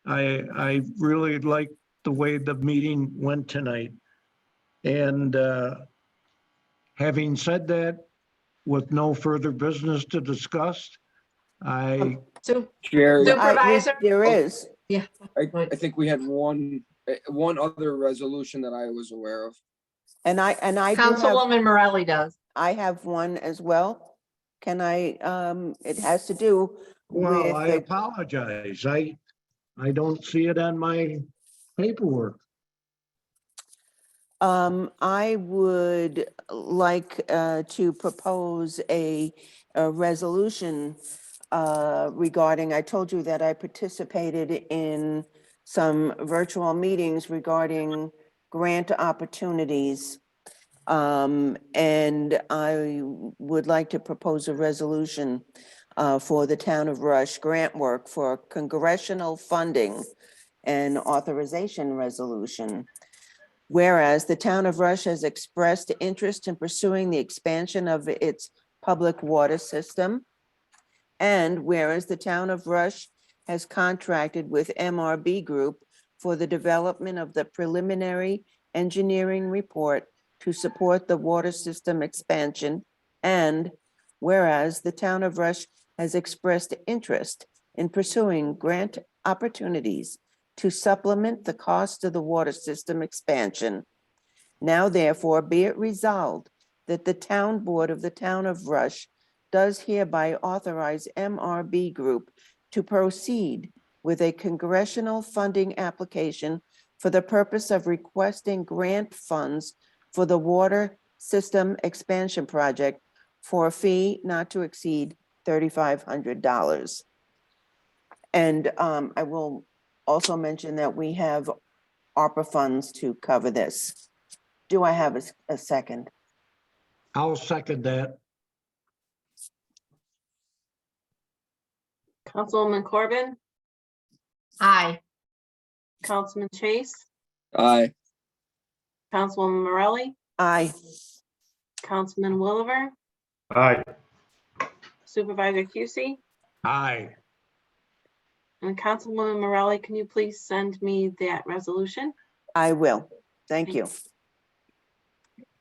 I really like the way the meeting went tonight. And having said that, with no further business to discuss, Jerry, Supervisor? There is. Yeah. I think we had one other resolution that I was aware of. And I do have, Councilwoman Morelli does. I have one as well. Can I, it has to do well, with, I the- apologize. I don't see it on my paperwork. I would like to propose a resolution regarding, I told you that I participated in some virtual meetings regarding grant opportunities. And I would like to propose a resolution for the town of Rush grant work for congressional funding and authorization resolution. Whereas the town of Rush has expressed interest in pursuing the expansion of its public water system. And whereas the town of Rush has contracted with MRB Group for the development of the preliminary engineering report to support the water system expansion. And whereas the town of Rush has expressed interest in pursuing grant opportunities to supplement the cost of the water system expansion. Now therefore be it resolved that the town board of the town of Rush does hereby authorize MRB Group to proceed with a congressional funding application for the purpose of requesting grant funds for the water system expansion project for a fee not to exceed $3,500. And I will also mention that we have ARPA funds to cover this. Do I have a second? I'll second that. Councilwoman Corbin, Aye. Councilman Chase, Aye. Councilwoman Morelli, Aye. Councilman Williver, Aye. Supervisor Cusi, Aye. and Councilwoman Morelli, can you please send me that resolution? I will. Thank you.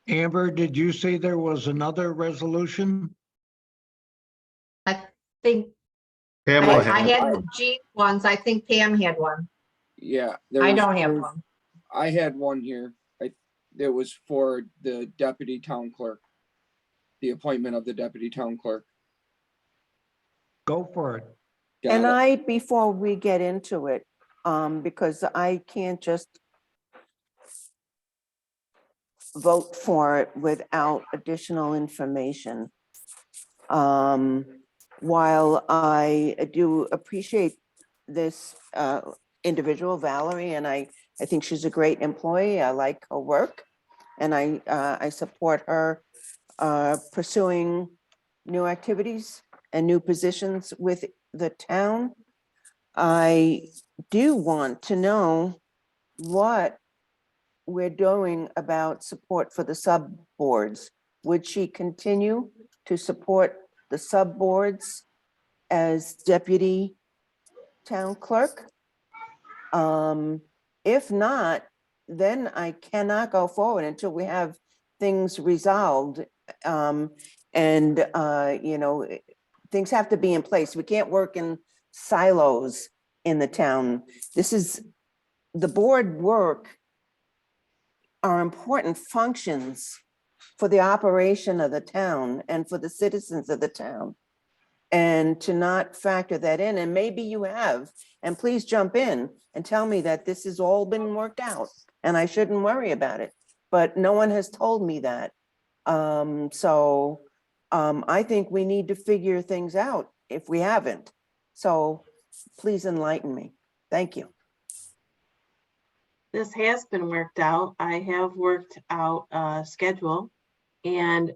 Amber, did you say there was another resolution? I think Pamela I had had the G ones. I think Pam had one. Yeah. I don't have one. I had one here. It was for the deputy town clerk. The appointment of the deputy town clerk. Go for it. Got And it. before we get into it, because I can't just vote for it without additional information. While I do appreciate this individual, Valerie, and I think she's a great employee. I like her work, and I support her pursuing new activities and new positions with the town. I do want to know what we're doing about support for the sub boards. Would she continue to support the sub boards as deputy town clerk? If not, then I cannot go forward until we have things resolved. You know, things have to be in place. We can't work in silos in the town. This is, the board work are important functions for the operation of the town and for the citizens of the town. And to not factor that in, and maybe you have, and please jump in and tell me that this has all been worked out and I shouldn't worry about it. But no one has told me that. I think we need to figure things out if we haven't. So please enlighten me. Thank you. This has been worked out. I have worked out a schedule, and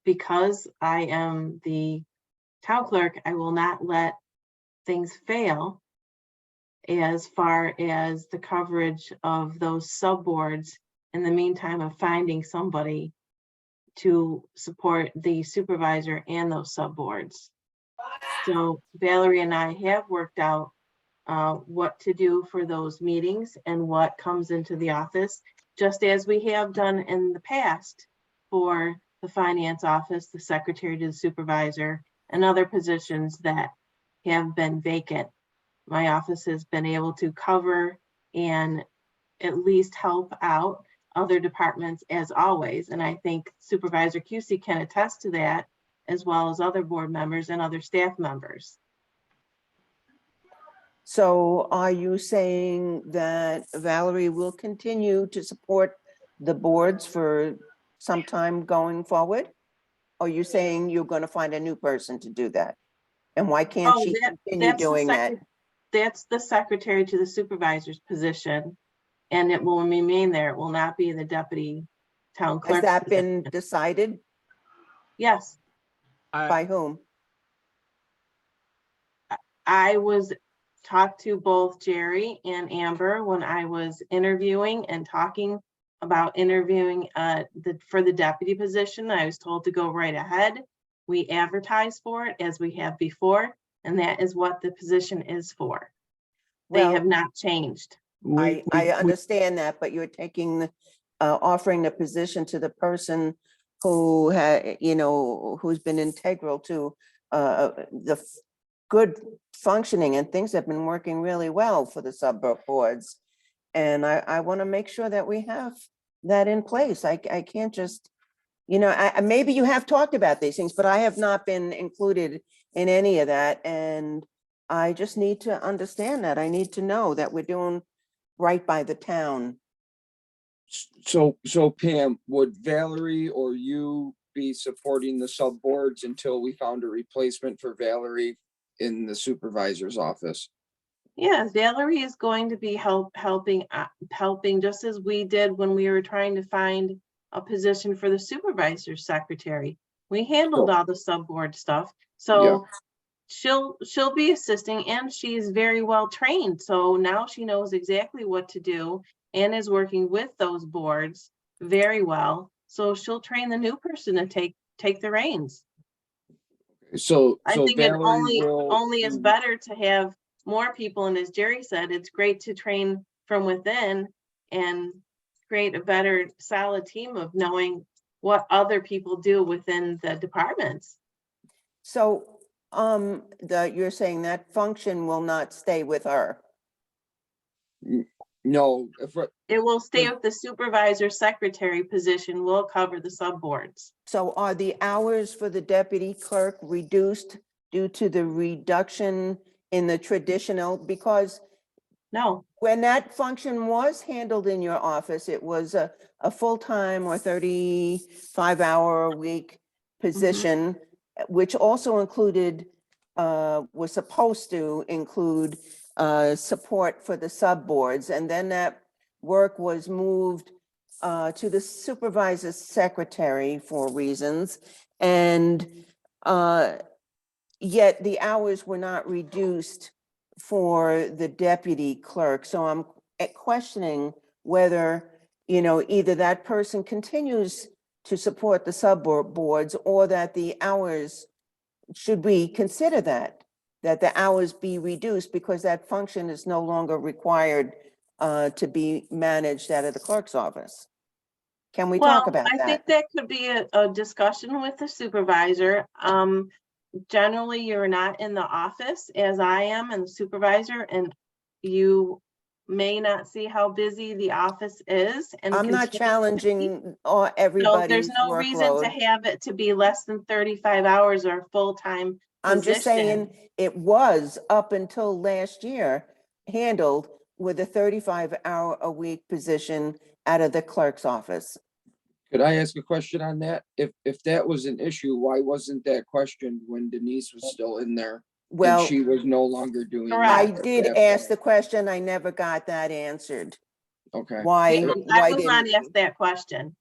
because I am the town clerk, I will not let things fail as far as the coverage of those subboards in the meantime of finding somebody to support the supervisor and those subboards. So Valerie and I have worked out what to do for those meetings and what comes into the office, just as we have done in the past for the finance office, the secretary to the supervisor, and other positions that have been vacant. My office has been able to cover and at least help out other departments as always. And I think Supervisor Cusi can attest to that, as well as other board members and other staff members. So are you saying that Valerie will continue to support the boards for some time going forward? Or are you saying you're going to find a new person to do that? And why can't she continue doing that? That's the secretary to the supervisor's position, and it will remain there. It will not be the deputy town clerk. Has that been decided? Yes. By whom? I was talked to both Jerry and Amber when I was interviewing and talking about interviewing for the deputy position. I was told to go right ahead. We advertised for it as we have before, and that is what the position is for. They have not changed. I understand that, but you're taking, offering the position to the person who had, you know, who's been integral to the good functioning, and things have been working really well for the sub boards. And I want to make sure that we have that in place. I can't just, you know, maybe you have talked about these things, but I have not been included in any of that. And I just need to understand that. I need to know that we're doing right by the town. So Pam, would Valerie or you be supporting the sub boards until we found a replacement for Valerie in the supervisor's office? Yeah, Valerie is going to be helping just as we did when we were trying to find a position for the supervisor's secretary. We handled all the sub board stuff. So she'll be assisting, and she's very well trained. So now she knows exactly what to do and is working with those boards very well. So she'll train the new person to take the reins. So I think it Valerie only is better to have more people. And as Jerry said, it's great to train from within and create a better solid team of knowing what other people do within the departments. So you're saying that function will not stay with her? No. It will stay with the supervisor secretary position, will cover the sub boards. So are the hours for the deputy clerk reduced due to the reduction in the traditional? Because No, When that function was handled in your office, it was a full-time or 35-hour-a-week position, which also included, was supposed to include support for the subboards. And then that work was moved to the supervisor's secretary for reasons. And yet the hours were not reduced for the deputy clerk. So I'm questioning whether, you know, either that person continues to support the subboards or that the hours, should we consider that the hours be reduced because that function is no longer required to be managed out of the clerk's office? Can we talk about I think that? that could be a discussion with the supervisor. Generally, you're not in the office as I am and the supervisor, and you may not see how busy the office is. And I'm not continues to be. challenging So everybody's there's no reason to workload. have it to be less than 35 hours or full-time I'm just saying position. it was up until last year handled with a 35-hour-a-week position out of the clerk's office. Could I ask a question on that? If that was an issue, why wasn't that questioned when Denise was still in there? And Well, she was no longer doing that? I Correct. at did that ask point? the question. I never got that answered. Okay. Why I was not didn't, asked that question.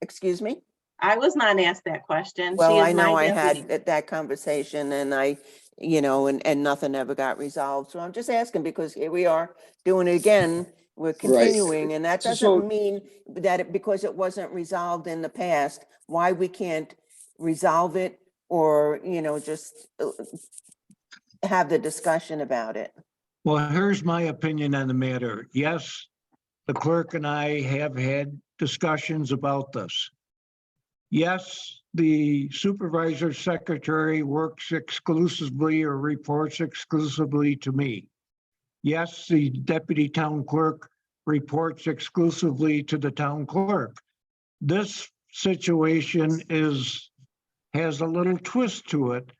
excuse me? I was not asked that question. She Well, I is know my I deputy. had that conversation and I, you know, and nothing ever got resolved. So I'm just asking because here we are doing it again. We're continuing, and that So- doesn't mean that because it wasn't resolved in the past, why we can't resolve it or, you know, just have the discussion about it. Well, here's my opinion on the matter. Yes, the clerk and I have had discussions about this. Yes, the supervisor secretary works exclusively or reports exclusively to me. Yes, the deputy town clerk reports exclusively to the town clerk. This situation has a little twist to it.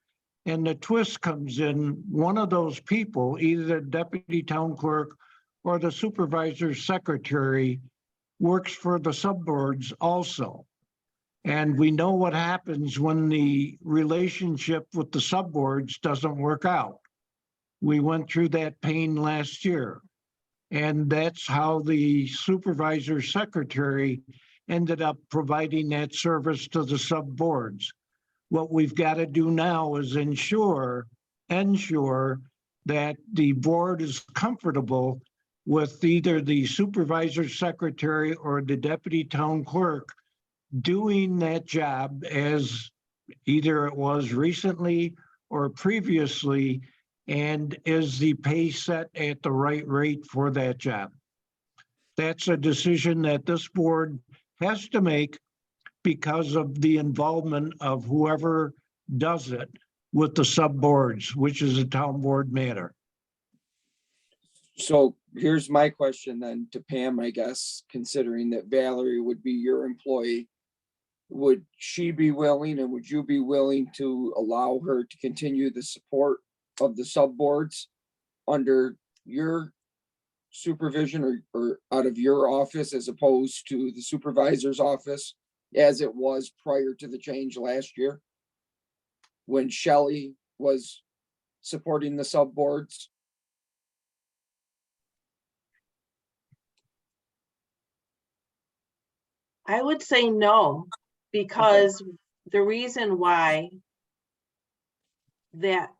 And the twist comes in, one of those people, either the deputy town clerk or the supervisor secretary, works for the subboards also. And we know what happens when the relationship with the subboards doesn't work out. We went through that pain last year. And that's how the supervisor secretary ended up providing that service to the subboards. What we've got to do now is ensure that the board is comfortable with either the supervisor secretary or the deputy town clerk doing that job as either it was recently or previously, and is the pay set at the right rate for that job. That's a decision that this board has to make because of the involvement of whoever does it with the subboards, which is a town board matter. So here's my question then to Pam, I guess, considering that Valerie would be your employee. Would she be willing and would you be willing to allow her to continue the support of the subboards under your supervision or out of your office as opposed to the supervisor's office as it was prior to the change last year? When Shelley was supporting the subboards? I would say no, because the reason why that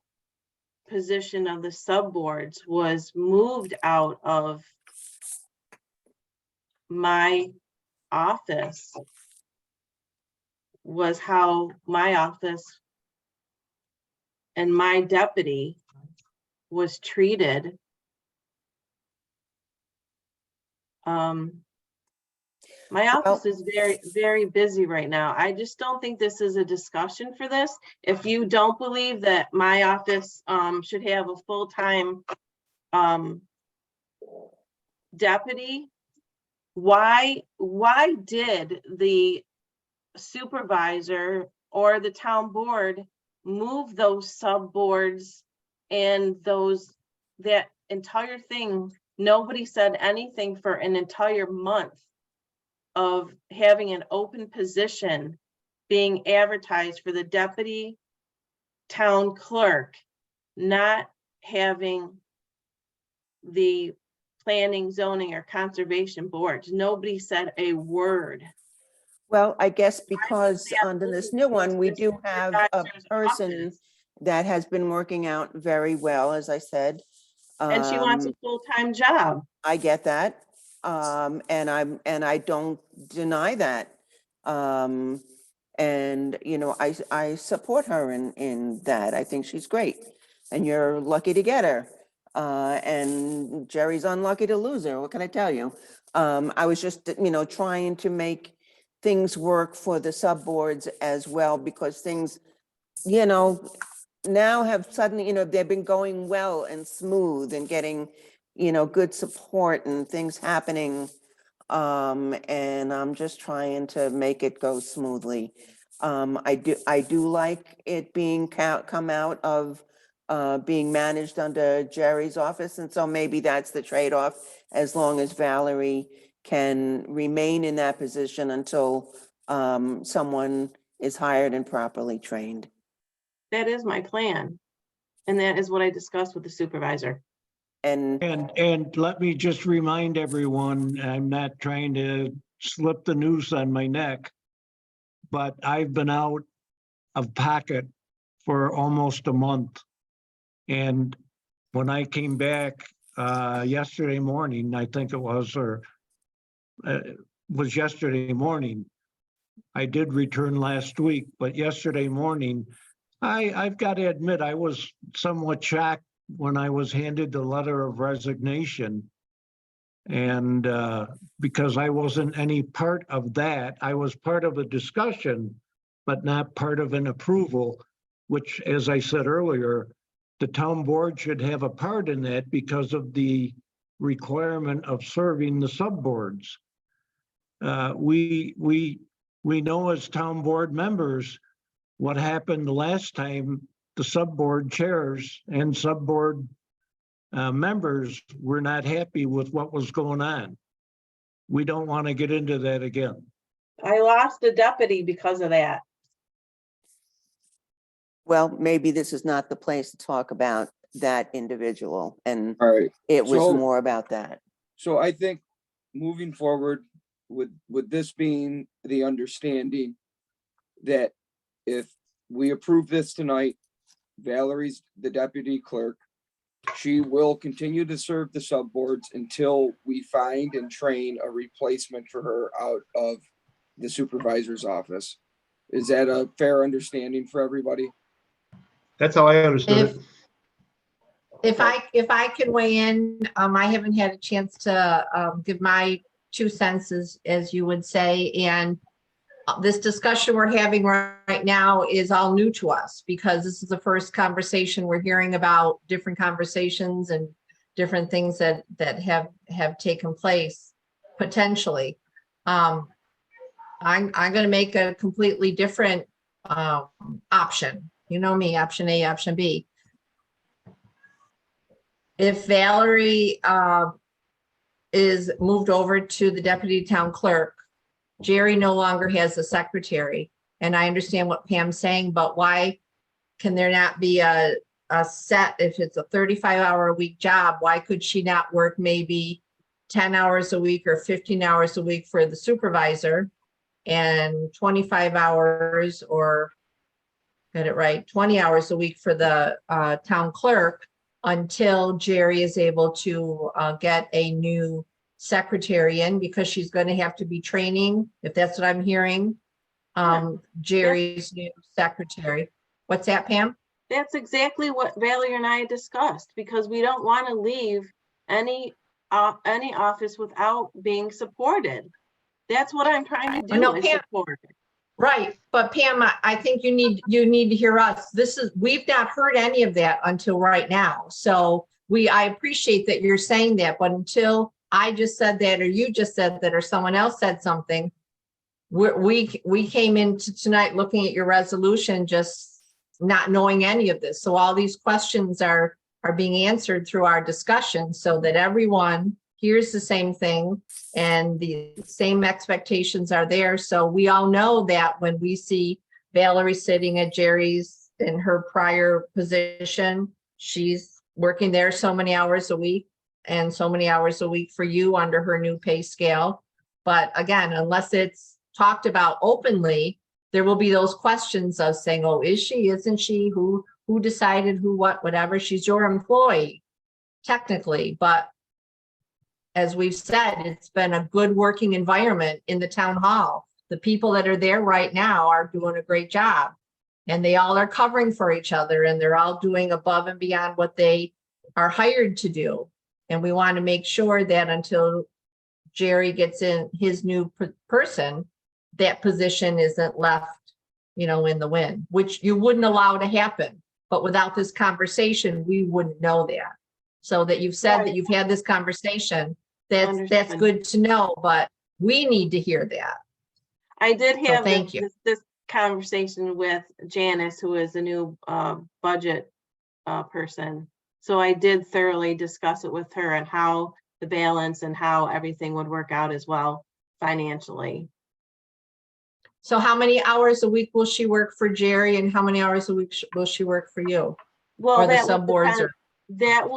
position of the subboards was moved out of my office was how my office and my deputy was treated. My office is very, very busy right now. I just don't think this is a discussion for this. If you don't believe that my office should have a full-time deputy, why did the supervisor or the town board move those subboards and that entire thing Nobody said anything for an entire month of having an open position being advertised for the deputy town clerk, not having the planning, zoning, or conservation boards. Nobody said a word. Well, I guess because under this new one, we do have a Supervisor's person office, that has been working out very well, as I said. and she wants a full-time job. I get that. And I don't deny that. And, you know, I support her in that. I think she's great. And you're lucky to get her. And Jerry's unlucky to lose her. What can I tell you? I was just, you know, trying to make things work for the subboards as well, because things, you know, now have suddenly, you know, they've been going well and smooth and getting, you know, good support and things happening. And I'm just trying to make it go smoothly. I do like it being come out of being managed under Jerry's office. And so maybe that's the trade-off, as long as Valerie can remain in that position until someone is hired and properly trained. That is my plan. And that is what I discussed with the supervisor. And let me just remind everyone, I'm not trying to slip the noose on my neck, but I've been out of pocket for almost a month. And when I came back yesterday morning, I think it was, or was yesterday morning. I did return last week, but yesterday morning, I've got to admit, I was somewhat shocked when I was handed the letter of resignation. And because I wasn't any part of that, I was part of a discussion, but not part of an approval, which, as I said earlier, the town board should have a part in that because of the requirement of serving the subboards. We know as town board members what happened the last time the subboard chairs and subboard members were not happy with what was going on. We don't want to get into that again. I lost a deputy because of that. well, maybe this is not the place to talk about that individual. And All right. it was So- more about that. So I think moving forward with this being the understanding that if we approve this tonight, Valerie's the deputy clerk. She will continue to serve the subboards until we find and train a replacement for her out of the supervisor's office. Is that a fair understanding for everybody? That's how I understood it. If I can weigh in, I haven't had a chance to give my 2 cents, as you would say, and this discussion we're having right now is all new to us because this is the first conversation we're hearing about different conversations and different things that have taken place potentially. I'm going to make a completely different option. You know me, option A, option B. If Valerie is moved over to the deputy town clerk, Jerry no longer has a secretary. And I understand what Pam's saying, but why can there not be a set, if it's a 35-hour-a-week job, why could she not work maybe 10 hours a week or 15 hours a week for the supervisor and 25 hours or, get it right, 20 hours a week for the town clerk until Jerry is able to get a new secretary in, because she's going to have to be training, if that's what I'm hearing, Jerry's new secretary. What's that, Pam? That's exactly what Valerie and I discussed, because we don't want to leave any office without being supported. That's what I'm trying to do. No, is Pam, support. right, but Pam, I think you need to hear us. We've not heard any of that until right now. So I appreciate that you're saying that, but until I just said that, or you just said that, or someone else said something, we came into tonight looking at your resolution, just not knowing any of this. So all these questions are are being answered through our discussion so that everyone hears the same thing and the same expectations are there. So we all know that when we see Valerie sitting at Jerry's in her prior position, she's working there so many hours a week and so many hours a week for you under her new pay scale. But again, unless it's talked about openly, there will be those questions of saying, oh, is she, isn't she, who decided who, what, whatever. She's your employee technically, but as we've said, it's been a good working environment in the town hall. The people that are there right now are doing a great job. And they all are covering for each other and they're all doing above and beyond what they are hired to do. And we want to make sure that until Jerry gets in his new person, that position isn't left, you know, in the wind, which you wouldn't allow to happen. But without this conversation, we wouldn't know that. So that you've said that you've had this conversation, that's good to know, but we need to hear that. I did So have thank you. this conversation with Janice, who is a new budget person. So I did thoroughly discuss it with her and how the balance and how everything would work out as well financially. So how many hours a week will she work for Jerry and how many hours a week will she work for you? Well, Or the that will sub boards depend- or, that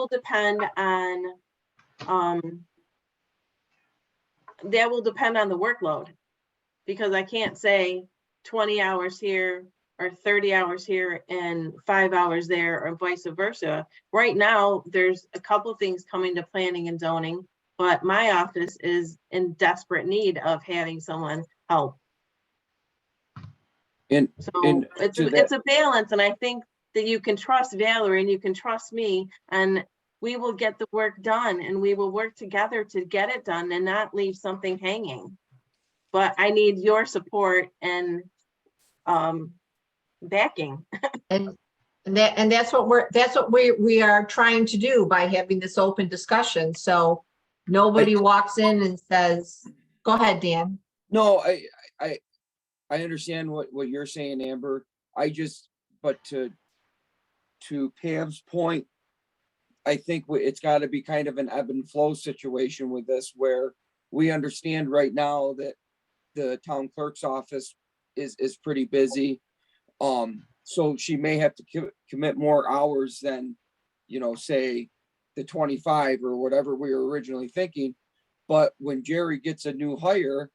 will depend on the workload, because I can't say 20 hours here or 30 hours here and 5 hours there or vice versa. Right now, there's a couple things coming to planning and zoning, but my office is in desperate need of having someone help. And, So and it's a balance, and I think that you can trust Valerie and you can trust me, and we will get the work done and we will work together to get it done and not leave something hanging. But I need your support and backing. and that's what we are trying to do by having this open discussion. So nobody walks in and says, go ahead, Dan. No, I understand what you're saying, Amber. But to Pam's point, I think it's got to be kind of an ebb and flow situation with this, where we understand right now that the town clerk's office is pretty busy. So she may have to commit more hours than, you know, say the 25 or whatever we were originally thinking. But when Jerry gets a new hire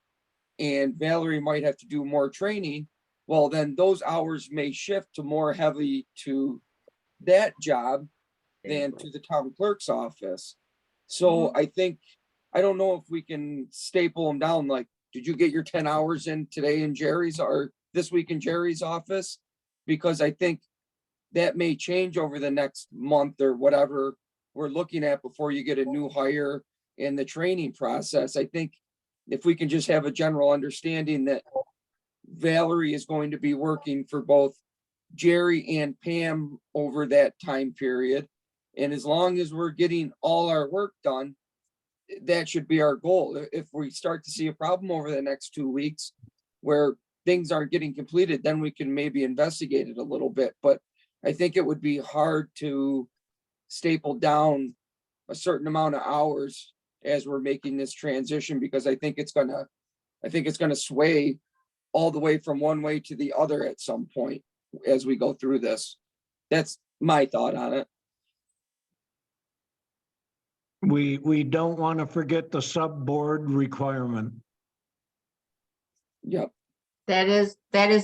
and Valerie might have to do more training, well, then those hours may shift to more heavy to that job than to the town clerk's office. So I think, I don't know if we can staple them down, like, did you get your 10 hours in today in Jerry's or this week in Jerry's office? Because I think that may change over the next month or whatever we're looking at before you get a new hire in the training process. I think if we can just have a general understanding that Valerie is going to be working for both Jerry and Pam over that time period. And as long as we're getting all our work done, that should be our goal. If we start to see a problem over the next 2 weeks where things aren't getting completed, then we can maybe investigate it a little bit. But I think it would be hard to staple down a certain amount of hours as we're making this transition, because I think it's gonna sway all the way from one way to the other at some point as we go through this. That's my thought on it. We don't want to forget the sub-board requirement. Yep. That is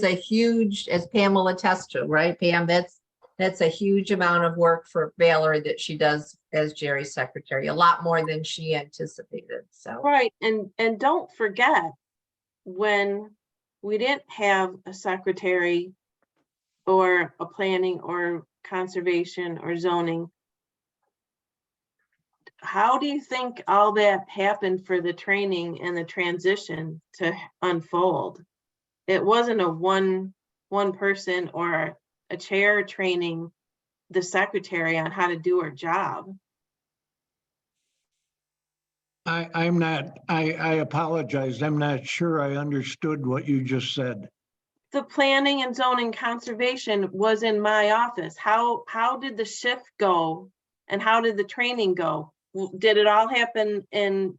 a huge, as Pam will attest to, right, Pam? That's a huge amount of work for Valerie that she does as Jerry's secretary, a lot more than she anticipated, so. Right, and don't forget, when we didn't have a secretary or a planning or conservation or zoning, how do you think all that happened for the training and the transition to unfold? It wasn't a one person or a chair training the secretary on how to do her job. I apologize. I'm not sure I understood what you just said. The planning and zoning conservation was in my office. How did the shift go And how did the training go? Did it all happen in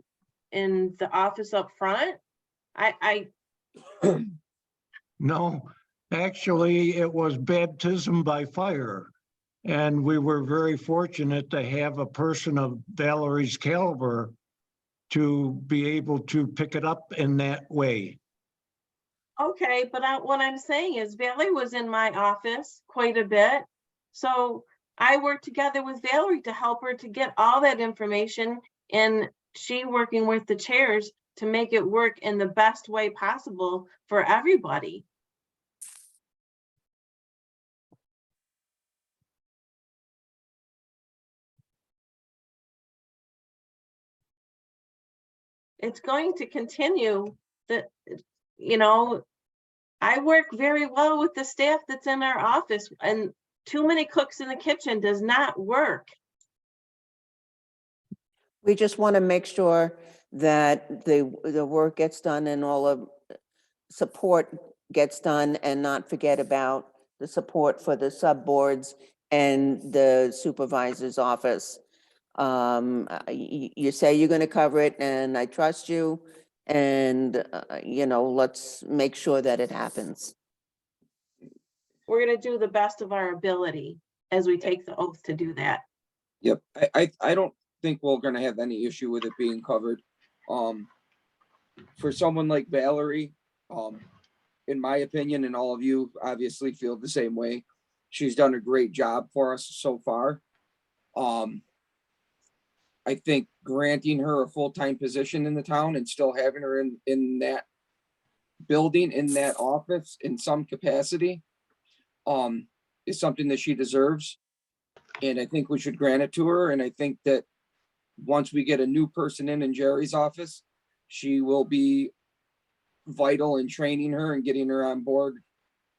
the office up front? I No, actually, it was baptism by fire. And we were very fortunate to have a person of Valerie's caliber to be able to pick it up in that way. Okay, but what I'm saying is Valerie was in my office quite a bit. So I worked together with Valerie to help her to get all that information, and she working with the chairs to make it work in the best way possible for everybody. It's going to continue that, you know, I work very well with the staff that's in our office, and too many cooks in the kitchen does not work. We just want to make sure that the work gets done and all of support gets done, and not forget about the support for the subboards and the supervisor's office. You say you're going to cover it, and I trust you. And, you know, let's make sure that it happens. We're gonna do the best of our ability as we take the oath to do that. Yep, I don't think we're gonna have any issue with it being covered. For someone like Valerie, in my opinion, and all of you obviously feel the same way, she's done a great job for us so far. I think granting her a full-time position in the town and still having her in that building, in that office, in some capacity, is something that she deserves. And I think we should grant it to her. And I think that once we get a new person in Jerry's office, she will be vital in training her and getting her on board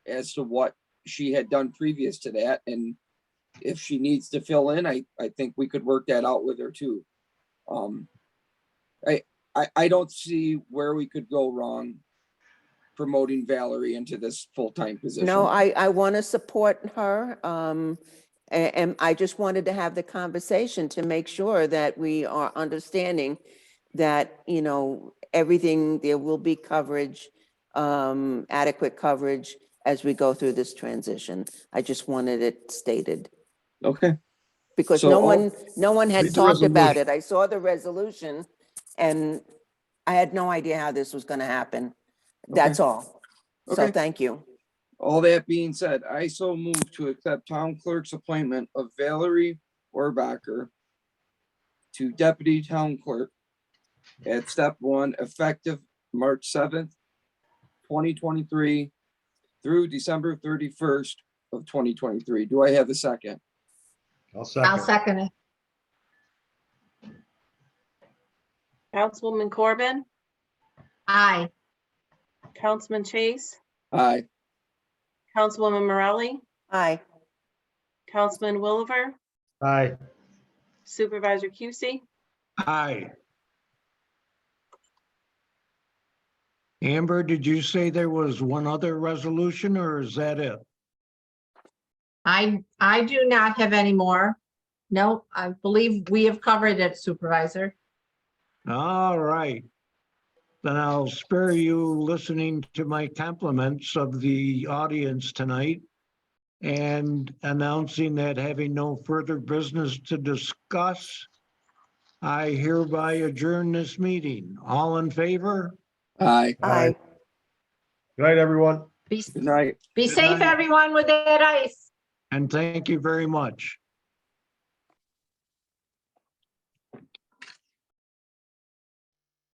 as to what she had done previous to that. And if she needs to fill in, I think we could work that out with her too. I don't see where we could go wrong promoting Valerie into this full-time position. No, I want to support her. And I just wanted to have the conversation to make sure that we are understanding that, you know, everything, there will be coverage, adequate coverage as we go through this transition. I just wanted it stated. Okay. Because So no one had Read the talked about resolution. it. I saw the resolution and I had no idea how this was going to happen. That's all. So Okay. thank you. All that being said, I so move to accept town clerk's appointment of Valerie Orbacher to deputy town clerk at step 1, effective March 7th, 2023 through December 31st of 2023. Do I have a second? I'll second. I'll second it. Councilwoman Corbin, Aye. Councilman Chase, Aye. Councilwoman Morelli, Aye. Councilman Williver, Aye. Supervisor Cusey. Aye. Amber, did you say there was one other resolution, or is that it? I do not have any more. No, I believe we have covered it, Supervisor. All right. Then I'll spare you listening to my compliments of the audience tonight and announcing that having no further business to discuss, I hereby adjourn this meeting. All in favor? Aye. Aye. Good night, everyone. Be Good night. be safe, everyone, with that ice. And thank you very much.